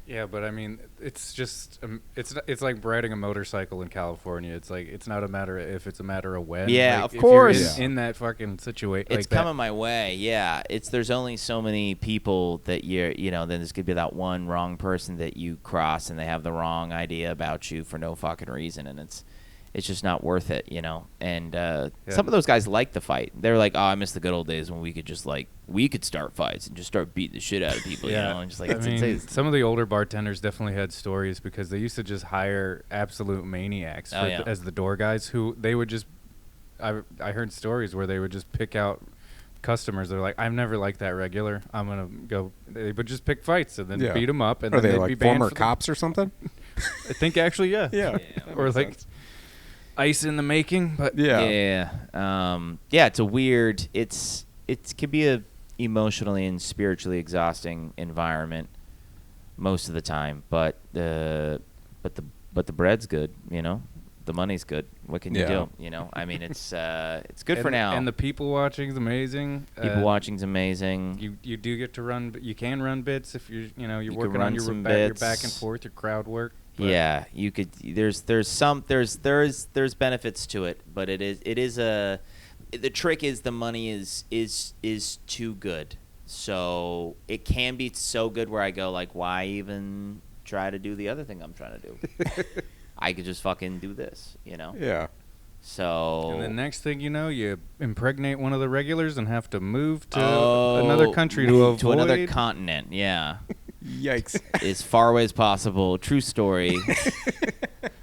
Yeah, but I mean, it's just it's like riding a motorcycle in California. It's like it's not a matter of if, it's a matter of when. Yeah, like, of course. If you're in that fucking situation, It's like coming my way. Yeah, there's only so many people that then there's gonna be that one wrong person that you cross and they have the wrong idea about you for no fucking reason, and it's just not worth it, And some of those guys like the fight. They're like, oh, I miss the good old days when we could just we could start fights and just start beating the shit out of people, and just like some of the older bartenders definitely had stories because they used to just hire absolute maniacs as the door guys who they would just. I heard stories where they would just pick out customers. They're like, I've never liked that regular. I'm gonna go. They would just pick fights and then beat them up. And are then they they'd like be banned former cops or something? I think actually, yeah. Or like. Sense. Ice in the making, but yeah, it's a weird. It could be a emotionally and spiritually exhausting environment most of the time, but the bread's good, the money's good. What can you do? I mean, it's good for now. And the people watching's amazing. People watching's amazing. You do get to run. You can run bits if you're You working on your back and forth, your crowd work. Yeah, you could. There's benefits to it, but the trick is the money is too good. So it can be so good where I go like, why even try to do the other thing I'm trying to do? I could just fucking do this, Yeah. So. And the next thing you know, you impregnate one of the regulars and have to move to another country to avoid. To another continent, yeah. Yikes. As far away as possible. True story.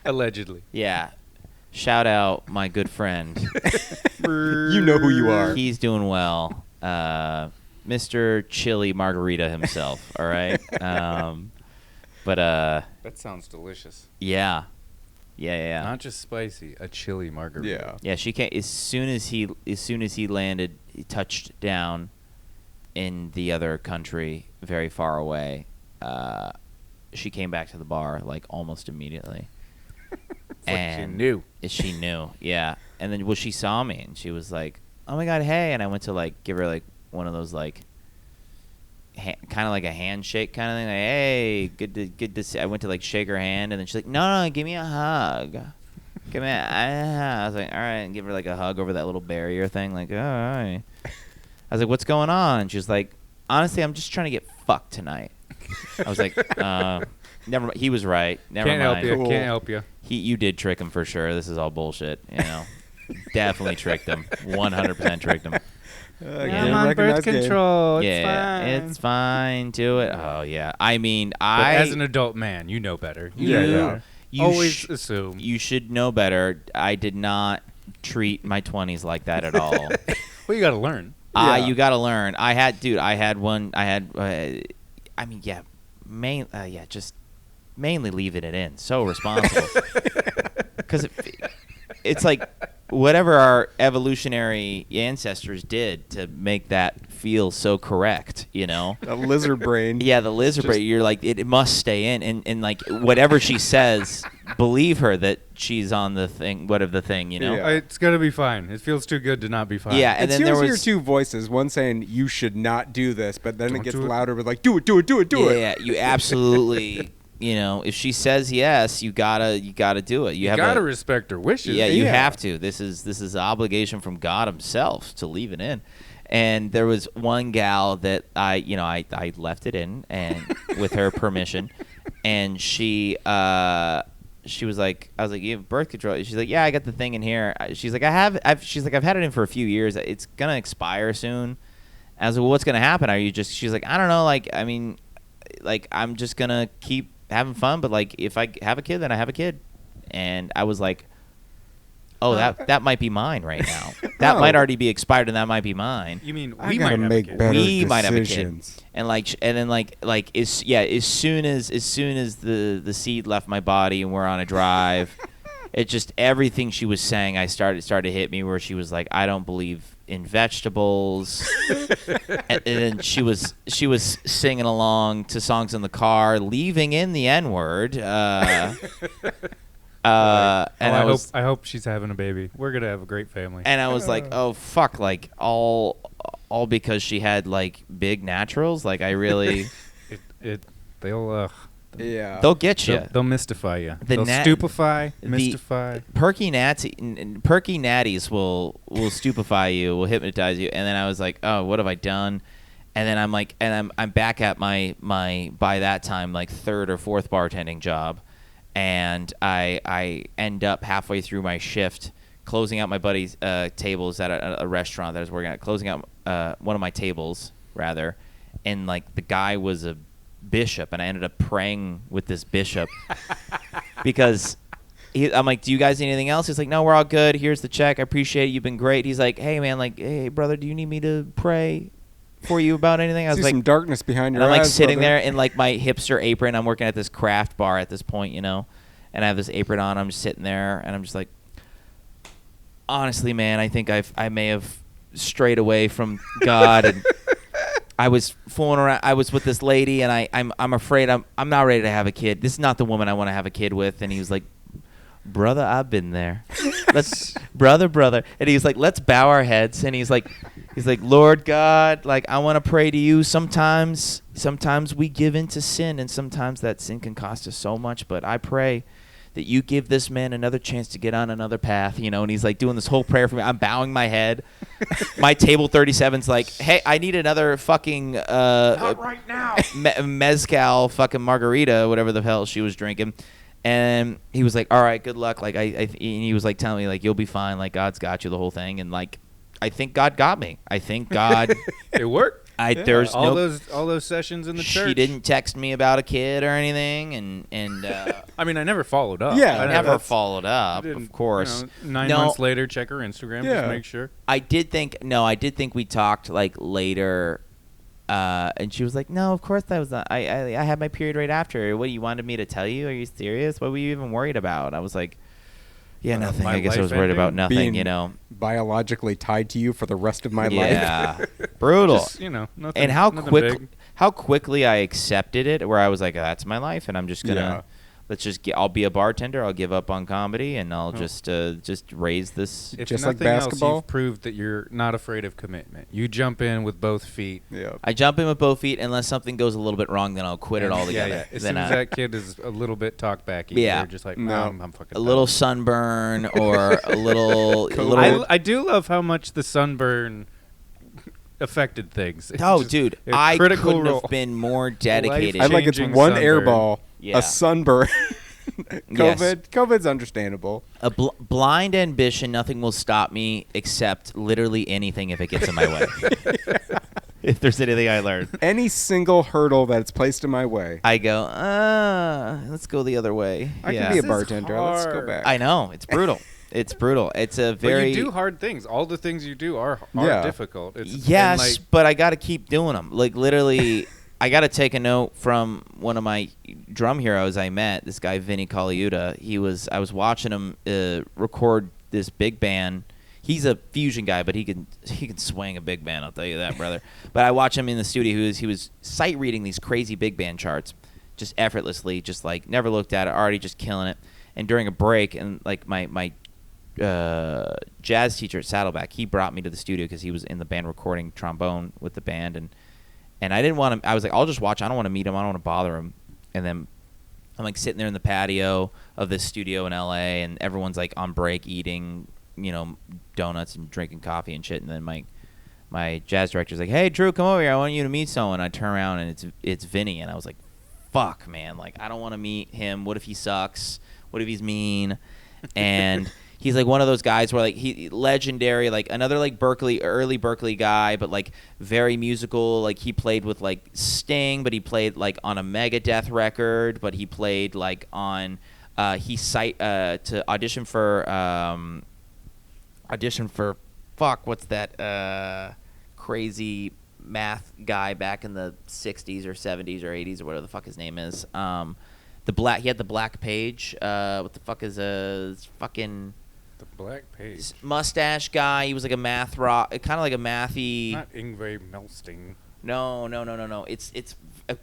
Allegedly. Yeah. Shout out my good friend. You know who you are. He's doing well. Mr. Chili Margarita himself, all right? But that sounds delicious. Yeah. Not just spicy, a chili margarita. Yeah, she came as soon as he landed, he touched down in the other country very far away. She came back to the bar like almost immediately. And she knew, yeah. And then she saw me and she was like, "Oh my god, hey!" And I went to like give her like one of those like kind of like a handshake kind of thing. Like, hey, good to see. I went to like shake her hand and then she's like, "No, give me a hug." Give me I was like, "All right," and give her like a hug over that little barrier thing. Like, all right. I was like, "What's going on?" She was like, "Honestly, I'm just trying to get fucked tonight." I was like, never mind. He was right. Never mind. Can't help you. You did trick him for sure. This is all bullshit. Definitely tricked him. 100% tricked him. I'm on birth control. It's fine. Do it. Oh yeah. I mean, but as an adult man, you know better. You always assume. You should know better. I did not treat my 20s like that at all. Well, you got to learn. You got to learn. Just mainly leaving it in. So responsible. Because it's like whatever our evolutionary ancestors did to make that feel so correct, A lizard brain. Yeah, the lizard brain. You're like, it must stay in. And like, whatever she says, believe her that she's on the thing, whatever the thing, Yeah. It's going to be fine. It feels too good to not be fine. Yeah, and it's then there was your two voices. One saying, you should not do this, but then it gets louder with like, do it. Yeah, you absolutely... if she says yes, you gotta do it. You gotta respect her wishes. Yeah, you have to. This is an obligation from God Himself to leave it in. And there was one gal that I left it in, and with her permission, and she was like, I was like, you have birth control? She's like, yeah, I got the thing in here. She's like, I've had it in for a few years. It's gonna expire soon. I was like, well, what's gonna happen? She's like, I don't know. Like, I mean, like, I'm just gonna keep having fun, but like if I have a kid, then I have a kid. And I was like, oh, that might be mine right now. That might already be expired, and that might be mine. You mean we might make better decisions. Might have a kid. And then as soon as the seed left my body and we're on a drive, it just everything she was saying, I started to hit me where she was like, I don't believe in vegetables. And then she was singing along to songs in the car, leaving in the N-word. And I hope she's having a baby. We're gonna have a great family. And I was like, oh fuck, like all because she had like big naturals. Like I really, something. Yeah. They'll get you. They'll mystify you. The They'll stupefy, mystify. Perky natties will stupefy you, will hypnotize you, and then I was like, oh, what have I done? And then I'm like, and I'm back at my by that time like third or fourth bartending job, and I end up halfway through my shift closing out my buddy's tables at a restaurant that I was working at, closing out one of my tables rather, and like the guy was a bishop, and I ended up praying with this bishop because I'm like, do you guys need anything else? He's like, no, we're all good. Here's the check. I appreciate it. You've been great. He's like, hey man, like, hey brother, do you need me to pray for you about anything? I was See like, some darkness behind your and I'm like eyes, sitting brother. there in like my hipster apron. I'm working at this craft bar at this point, and I have this apron on. I'm just sitting there, and I'm just like, honestly, man, I think I may have strayed away from God, and I was fooling around. I was with this lady, and I'm afraid I'm not ready to have a kid. This is not the woman I want to have a kid with. And he was like, brother, I've been there. Let's brother, and he's like, let's bow our heads. And he's like, Lord God, like I want to pray to you. Sometimes we give in to sin, and sometimes that sin can cost us so much. But I pray that you give this man another chance to get on another path, And he's like doing this whole prayer for me. I'm bowing my head. My table 37's like, hey, I need another fucking Not right now. mezcal fucking margarita, whatever the hell she was drinking. And he was like, all right, good luck. Like and he was like telling me like, you'll be fine. Like God's got you the whole thing. And like, I think God got me. I think God. It worked. There's all those sessions in the church. She didn't text me about a kid or anything, and I mean, I never followed up. Yeah, I never followed up, of course. 9 months later, check her Instagram just to make sure. I did think we talked like later, and she was like, "No, of course that was not. I had my period right after. What, you wanted me to tell you? Are you serious? What were you even worried about?" I was like, "Yeah, nothing. I guess I was worried about nothing. Being biologically tied to you for the rest of my life." Yeah, brutal. Just, nothing. And how quickly I accepted it, where I was like, "That's my life, and I'm just gonna I'll be a bartender. I'll give up on comedy, and I'll just raise this." If just like nothing else, basketball? you've proved that you're not afraid of commitment. You jump in with both feet. Yeah. I jump in with both feet. Unless something goes a little bit wrong, then I'll quit it altogether. Yeah. As soon as that kid is a little bit talkbacky, you're just like, No. I'm fucking a little done. sunburn or a little. I do love how much the sunburn affected things. It's Oh, just dude, a I critical couldn't role. have been more dedicated. I like it's Changing one sunburn. air ball, Yeah. a sunburn. Yes. COVID's understandable. A blind ambition. Nothing will stop me except literally anything if it gets in my way. If there's anything I learned, Any single hurdle that's placed in my way. I go, let's go the other way. I Yeah. can be a This is bartender. Let's go hard. back. I know, it's brutal. It's brutal. It's a But very you do hard things. All the things you do are Yeah. difficult. It's, yes, and, like, but I got to keep doing them. Like literally, I got to take a note from one of my drum heroes I met. This guy Vinny Caliuta. I was watching him record this big band. He's a fusion guy, but he can swing a big band. I'll tell you that, brother. But I watch him in the studio. He was sight reading these crazy big band charts, just effortlessly, just like never looked at it, already just killing it. And during a break, and like my jazz teacher at Saddleback, he brought me to the studio because he was in the band recording trombone with the band, and I didn't want to. I was like, I'll just watch. I don't want to meet him. I don't want to bother him. And then I'm like sitting there in the patio of this studio in LA, and everyone's like on break eating, donuts and drinking coffee and shit. And then my jazz director's like, "Hey, Drew, come over here. I want you to meet someone." I turn around and it's Vinny, and I was like, "Fuck, man! Like, I don't want to meet him. What if he sucks? What if he's mean?" And he's like one of those guys where like he legendary, like another like early Berkeley guy, but like very musical. Like he played with like Sting, but he played like on a Megadeth record, but he played like on to audition for what's that crazy math guy back in the 60s or 70s or 80s or whatever the fuck his name is. He had the Black Page. What the fuck is fucking the Black Page mustache guy? He was like a math rock, kind of like a mathy. Not Yngwie Malmsteen. No. It's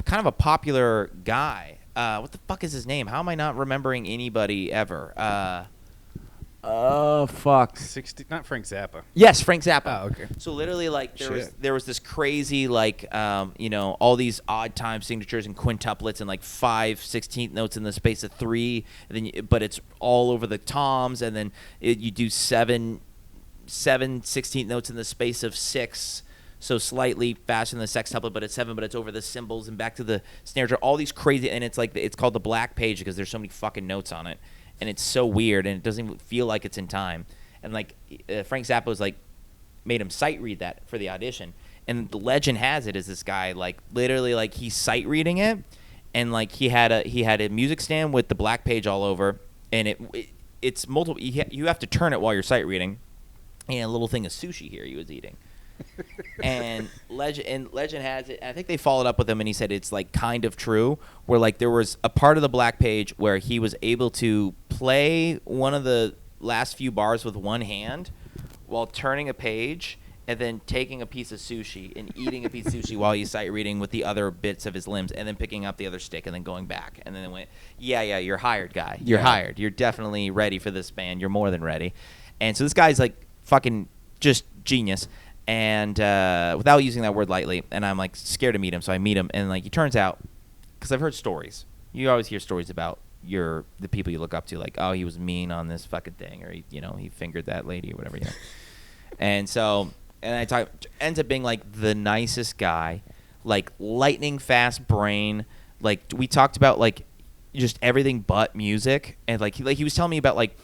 kind of a popular guy. What the fuck is his name? How am I not remembering anybody ever? Oh fuck. 60, not Frank Zappa. Yes, Frank Zappa. Oh, okay. So literally, like there was this crazy like all these odd time signatures and quintuplets and like 5 16th notes in the space of 3, and then but it's all over the toms, and then you do 7 16th notes in the space of 6. So slightly faster than the sextuplet, but it's 7, but it's over the cymbals and back to the snare drum. All these crazy, and it's like it's called the black page because there's so many fucking notes on it, and it's so weird, and it doesn't even feel like it's in time. And like Frank Zappa was like made him sight read that for the audition, and the legend has it is this guy like literally like he's sight reading it, and like he had a music stand with the black page all over, and it's multiple. You have to turn it while you're sight reading, and a little thing of sushi here he was eating. And legend has it, I think they followed up with him, and he said it's like kind of true, where like there was a part of the black page where he was able to play one of the last few bars with one hand while turning a page and then taking a piece of sushi and eating a piece of sushi while he's sight reading with the other bits of his limbs, and then picking up the other stick and then going back, and then it went, yeah, you're hired, guy. You're hired. You're definitely ready for this band. You're more than ready. And so this guy's like fucking just genius. And without using that word lightly, and I'm like scared to meet him, so I meet him, and like he turns out, because I've heard stories. You always hear stories about the people you look up to, like, oh, he was mean on this fucking thing, or he fingered that lady or whatever, And so, ends up being like the nicest guy, like lightning fast brain. Like we talked about like just everything but music, and like he was telling me about like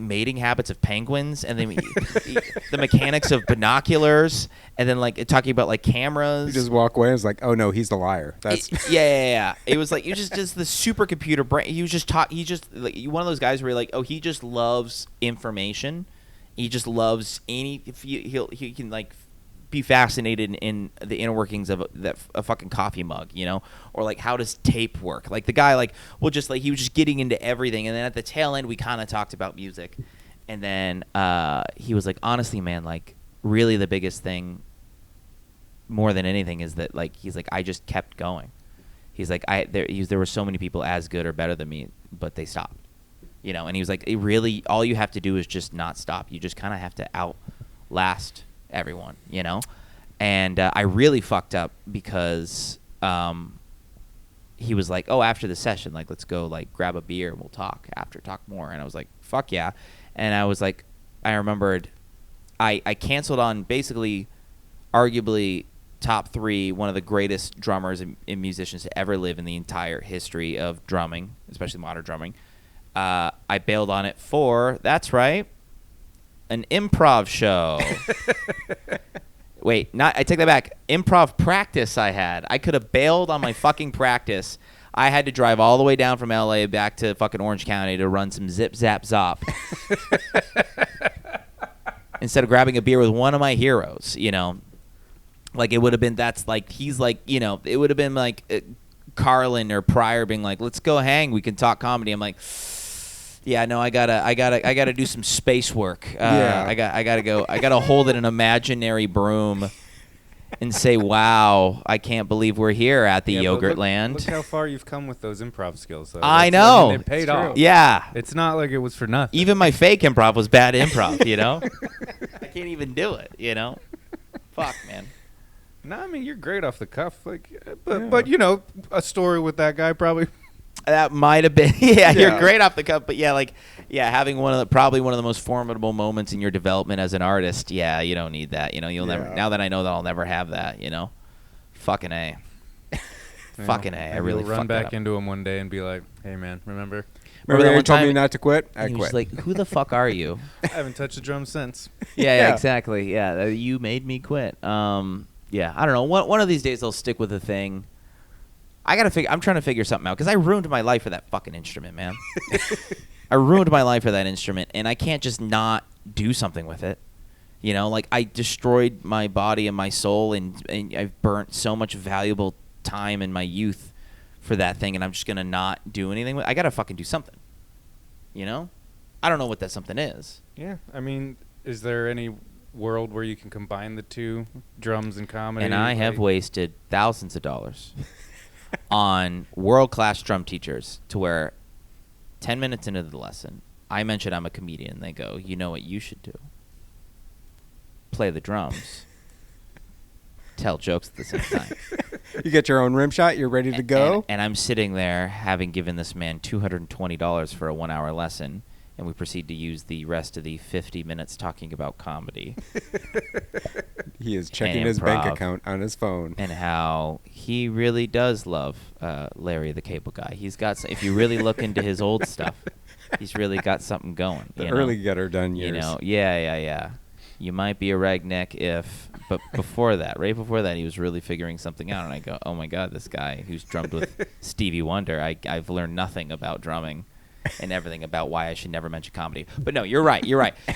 mating habits of penguins, and then the mechanics of binoculars, and then like talking about like cameras. You just walk away and it's like, oh no, he's the liar. That's yeah. It was like you just the supercomputer brain. He was just he just like one of those guys where you're like, oh, he just loves information. He just loves he can like be fascinated in the inner workings of a fucking coffee mug, or like how does tape work? Like the guy he was just getting into everything, and then at the tail end we kind of talked about music, and then he was like, honestly, man, like really the biggest thing, more than anything, is that like he's like I just kept going. He's like there were so many people as good or better than me, but they stopped, and he was like, it really all you have to do is just not stop. You just kind of have to outlast everyone, and I really fucked up because he was like, oh, after the session, like let's go like grab a beer and we'll talk more, and I was like, fuck yeah. And I was like, I remembered I canceled on basically arguably top 3 one of the greatest drummers and musicians to ever live in the entire history of drumming, especially modern drumming. I bailed on it for, that's right, an improv show. Wait, I take that back. Improv practice I had. I could have bailed on my fucking practice. I had to drive all the way down from LA back to fucking Orange County to run some zip, zap, zop. Instead of grabbing a beer with one of my heroes, Like it would have been, he's like, it would have been like Carlin or Pryor being like, let's go hang. We can talk comedy. I'm like, yeah, no, I gotta do some space work. I gotta hold an imaginary broom and say, wow, I can't believe we're here at the Yogurt Land. Look how far you've come with those improv skills, though. I know. It paid off. Yeah. It's not like it was for nothing. Even my fake improv was bad improv, I can't even do it, Fuck, man. No, I mean, you're great off the cuff. But a story with that guy probably... That might have been, you're great off the cuff, but having probably one of the most formidable moments in your development as an artist. Yeah, you don't need that. You'll never. Now that I know that I'll never have that. Fucking A. Fucking A. I really run back into him one day and be like, "Hey, man, remember that you one told time me not to quit? I he quit." was like, "Who the fuck are you?" I haven't touched the drum since. Yeah, exactly. Yeah, you made me quit. I don't know. One of these days I'll stick with the thing. I'm trying to figure something out because I ruined my life for that fucking instrument, man. I ruined my life for that instrument, and I can't just not do something with it. I destroyed my body and my soul, and I've burnt so much valuable time in my youth for that thing, and I'm just gonna not do anything with it. I gotta fucking do something. I don't know what that something is. Yeah, I mean, is there any world where you can combine the two, drums and comedy? And I have wasted thousands of dollars on world-class drum teachers to where 10 minutes into the lesson, I mention I'm a comedian. They go, you know what you should do? Play the drums. Tell jokes at the same time. You get your own rim shot. You're ready to go. And I'm sitting there having given this man $220 for a 1-hour lesson, and we proceed to use the rest of the 50 minutes talking about comedy. He is checking his bank account on his phone. And how he really does love Larry the Cable Guy. He's got, if you really look into his old stuff, he's really got something going. The early Getter Done years. You know, yeah. You might be a ragneck but before that, right before that, he was really figuring something out. And I go, oh my God, this guy who's drummed with Stevie Wonder, I've learned nothing about drumming and everything about why I should never mention comedy. But no, you're right.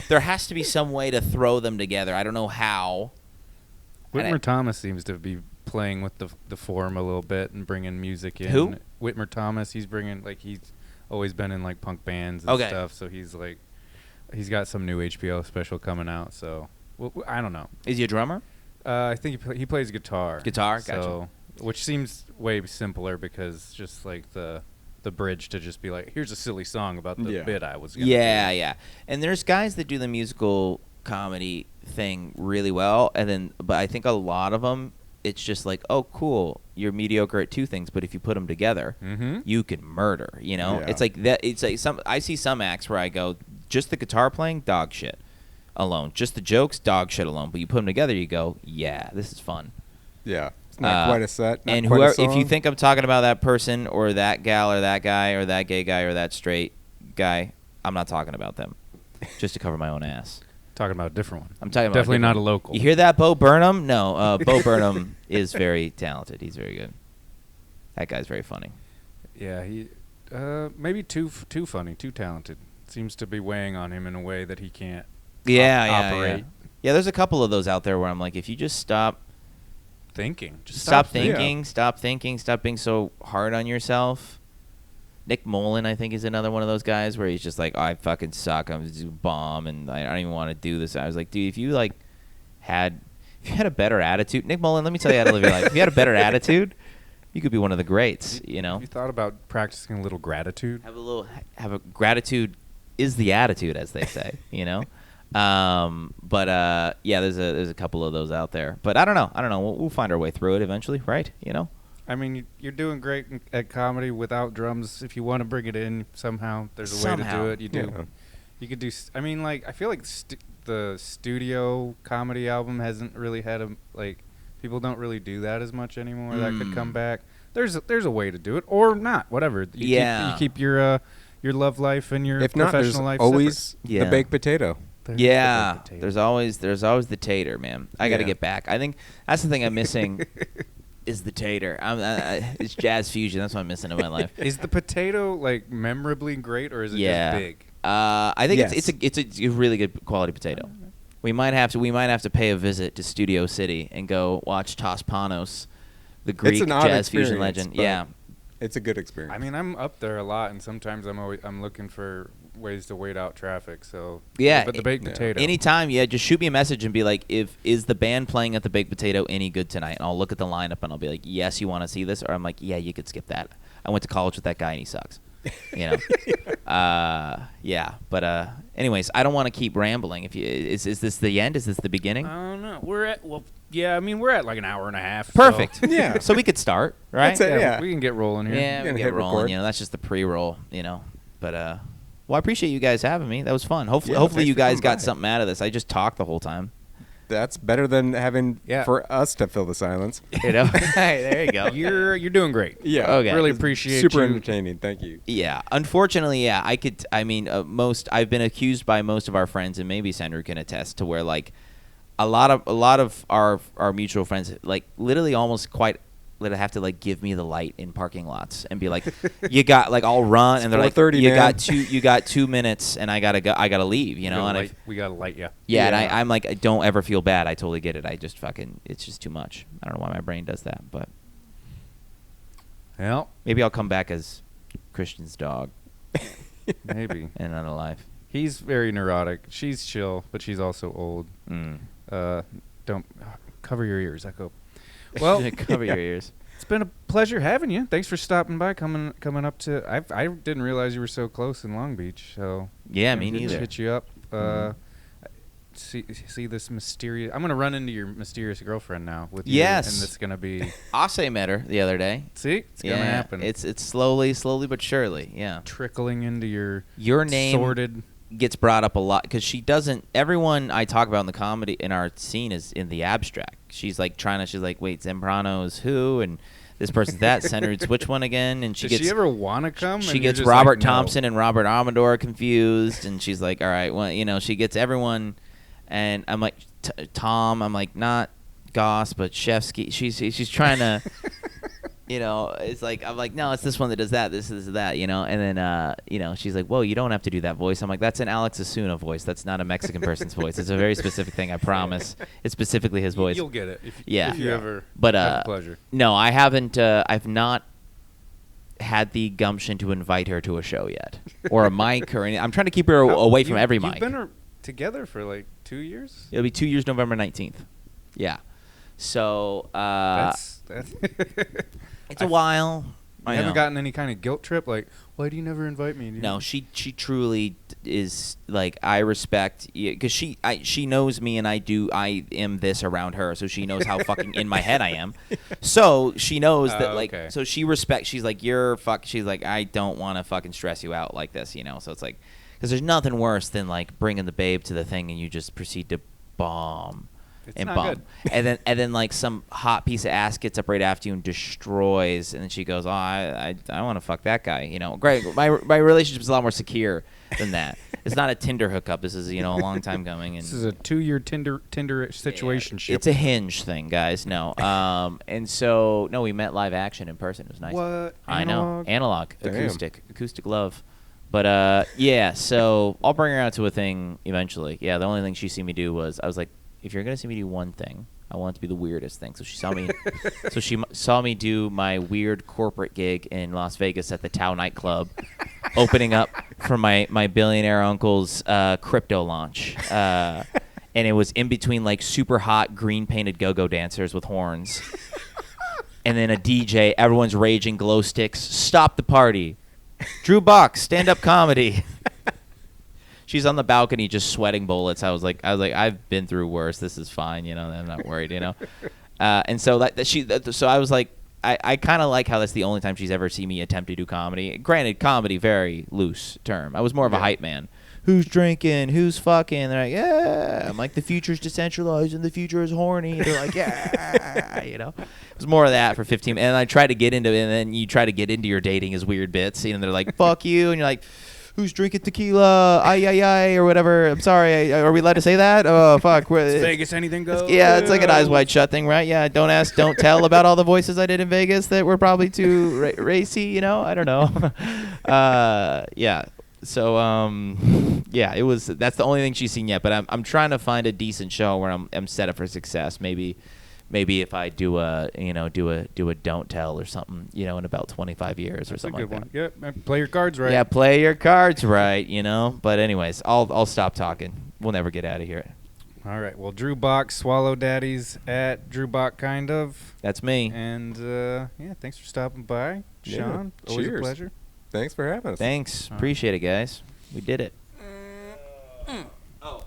There has to be some way to throw them together. I don't know how. Whitmer Thomas seems to be playing with the form a little bit and bringing music in. Who? Whitmer Thomas. He's bringing, like, he's always been in, like, punk bands and stuff. So he's, like, he's got some new HBO special coming out. So, I don't know. Is he a drummer? I think he plays guitar. Gotcha. So, which seems way simpler because just, like, the bridge to just be like, here's a silly song about the bit I was going to do. Yeah. And there's guys that do the musical comedy thing really well, but I think a lot of them, it's just like, oh, cool, you're mediocre at two things, but if you put them together, you can murder. You know, it's like that. It's like I see some acts where I go, just the guitar playing, dog shit alone, just the jokes, dog shit alone. But you put them together, you go, yeah, this is fun. Yeah. Not quite a set. And whoever, if you think I'm talking about that person or that gal or that guy or that gay guy or that straight guy, I'm not talking about them. Just to cover my own ass. Talking about a different one. I'm talking about definitely not a local. You hear that, Bo Burnham? No, Bo Burnham is very talented. He's very good. That guy's very funny. Yeah, he maybe too funny, too talented. Seems to be weighing on him in a way that he can't operate. Yeah, there's a couple of those out there where I'm like, if you just stop thinking. Just stop thinking. Stop being so hard on yourself. Nick Mullen, I think, is another one of those guys where he's just like, oh, I fucking suck. I'm just a bomb, and I don't even want to do this. I was like, dude, if you had a better attitude, Nick Mullen, let me tell you how to live your life. If you had a better attitude, you could be one of the greats. You know. Have you thought about practicing a little gratitude? Have a gratitude is the attitude, as they say. You know. But there's a couple of those out there. But I don't know. We'll find our way through it eventually, right? You know. I mean, you're doing great at comedy without drums. If you want to bring it in somehow, there's a way to do it. You do. Yeah. You could do. I mean, like, I feel like the studio comedy album hasn't really had people don't really do that as much anymore. That could come back. There's a way to do it, or not. Whatever. You keep your love life and your professional life. Always the baked potato. There's always the tater, man. I got to get back. I think that's the thing I'm missing. Is the tater. It's jazz fusion. That's what I'm missing in my life. Is the potato memorably great, or is it just big? I think it's a really good quality potato. We might have to pay a visit to Studio City and go watch Tos Panos, the Greek jazz fusion legend. Yeah, it's a good experience. I mean, I'm up there a lot, and sometimes I'm looking for ways to wait out traffic. So but the baked potato. Anytime, just shoot me a message and be like, is the band playing at the baked potato any good tonight? And I'll look at the lineup and I'll be like, yes, you want to see this? Or I'm like, yeah, you could skip that. I went to college with that guy and he sucks. You know. But anyways, I don't want to keep rambling. Is this the end? Is this the beginning? I don't know. We're at like an hour and a half. Perfect. So. Yeah. So we could start, right? We can get rolling here. Yeah, we can get rolling. Record. You know, that's just the pre-roll. You know, but well, I appreciate you guys having me. That was fun. Hopefully you guys got something out of this. I just talked the whole time. That's better than having for us to fill the silence. You know, there you go. You're doing great. Yeah, okay. Really appreciate super entertaining. Thank you. Yeah, unfortunately, I've been accused by most of our friends, and maybe Sandra can attest to where a lot of our mutual friends literally almost quite. That have to give me the light in parking lots and be like, you got I'll run, and they're like, you got 2 minutes, and I gotta leave, you know. And we gotta light you. Yeah, and I'm like, don't ever feel bad. I totally get it. I just it's just too much. I don't know why my brain does that, but maybe I'll come back as Christian's dog. Maybe in another life. He's very neurotic. She's chill, but she's also old. Mm. Don't cover your ears. Echo. Well, cover your ears. It's been a pleasure having you. Thanks for stopping by, coming up to. I didn't realize you were so close in Long Beach. So yeah, me neither. Hit you up. See this mysterious. I'm gonna run into your mysterious girlfriend now with you. Yes, and it's gonna be. Ase met her the other day. See, it's gonna happen. It's slowly but surely. Yeah, trickling into your name. Sorted. Gets brought up a lot because she doesn't. Everyone I talk about in the comedy in our scene is in the abstract. She's like she's like, wait, Zambrano's who, and this person's that. Centered's which one again? And Does she ever want to come? She gets Robert Thompson and Robert Amador confused, and she's like, all right, well, she gets everyone. And I'm like, Tom. I'm like, not Goss, but Shevsky. She's trying to. It's like I'm like, no, it's this one that does that. This is that, And then, she's like, whoa, you don't have to do that voice. I'm like, that's an Alex Asuna voice. That's not a Mexican person's voice. It's a very specific thing. I promise. It's specifically his voice. You'll get it. If you ever have the pleasure. No, I haven't. I've not had the gumption to invite her to a show yet, or a mic, or anything. I'm trying to keep her away from every mic. You've been together for like 2 years. It'll be 2 years, November 19th. Yeah. So that's it's a while. I haven't gotten any kind of guilt trip, like, why do you never invite me? No, she truly is like, I respect, because she knows me, and I am this around her, so she knows how fucking in my head I am. So she knows that, like, okay. So she respects. She's like, she's like, I don't want to fucking stress you out like this, So it's like, because there's nothing worse than like bringing the babe to the thing and you just proceed to bomb. It's and not bomb. good. and then like some hot piece of ass gets up right after you and destroys, and then she goes, oh, I want to fuck that guy. Great. My relationship is a lot more secure than that. It's not a Tinder hookup. This is a long time coming. And this is a 2-year Tinder situationship. It's a Hinge thing, guys. No. And so we met live action in person. It was nice. What? I know. Analog. Acoustic love. But so I'll bring her out to a thing eventually. Yeah, the only thing she see me do was, I was like, if you're gonna see me do one thing, I want it to be the weirdest thing. So she saw me do my weird corporate gig in Las Vegas at the Tao nightclub, opening up for my billionaire uncle's crypto launch. And it was in between like super hot green painted go-go dancers with horns. And then a DJ, everyone's raging glow sticks. Stop the party. Drew Bock, stand-up comedy. She's on the balcony just sweating bullets. I was like, I've been through worse. This is fine, I'm not worried, And so so I was like, I kind of like how that's the only time she's ever seen me attempt to do comedy. Granted, comedy, very loose term. I was more of a hype man. Who's drinking? Who's fucking? They're like, yeah. I'm like, the future's decentralized and the future is horny. They're like, yeah. It was more of that for 15 minutes. And I try to get into it, and then you try to get into your dating as weird bits. And they're like, fuck you. And you're like, who's drinking tequila? Ay, or whatever. I'm sorry. Are we allowed to say that? Oh, fuck. Vegas, anything goes. Yeah, it's like an Eyes Wide Shut thing, right? Yeah, don't ask, don't tell about all the voices I did in Vegas that were probably too racy, I don't know. Yeah. So, it was. That's the only thing she's seen yet. But I'm trying to find a decent show where I'm set up for success. Maybe if I do a don't tell or something, in about 25 years or something like that. Yeah, play your cards right. Yeah, play your cards right. But anyways, I'll stop talking. We'll never get out of here. All right. Well, Drew Bock, Swallow Daddies at Drew Bock, kind of. That's me. And thanks for stopping by, Sean. Yeah, always cheers. a pleasure. Thanks for having us. Thanks. Appreciate it, guys. We did it. Oh.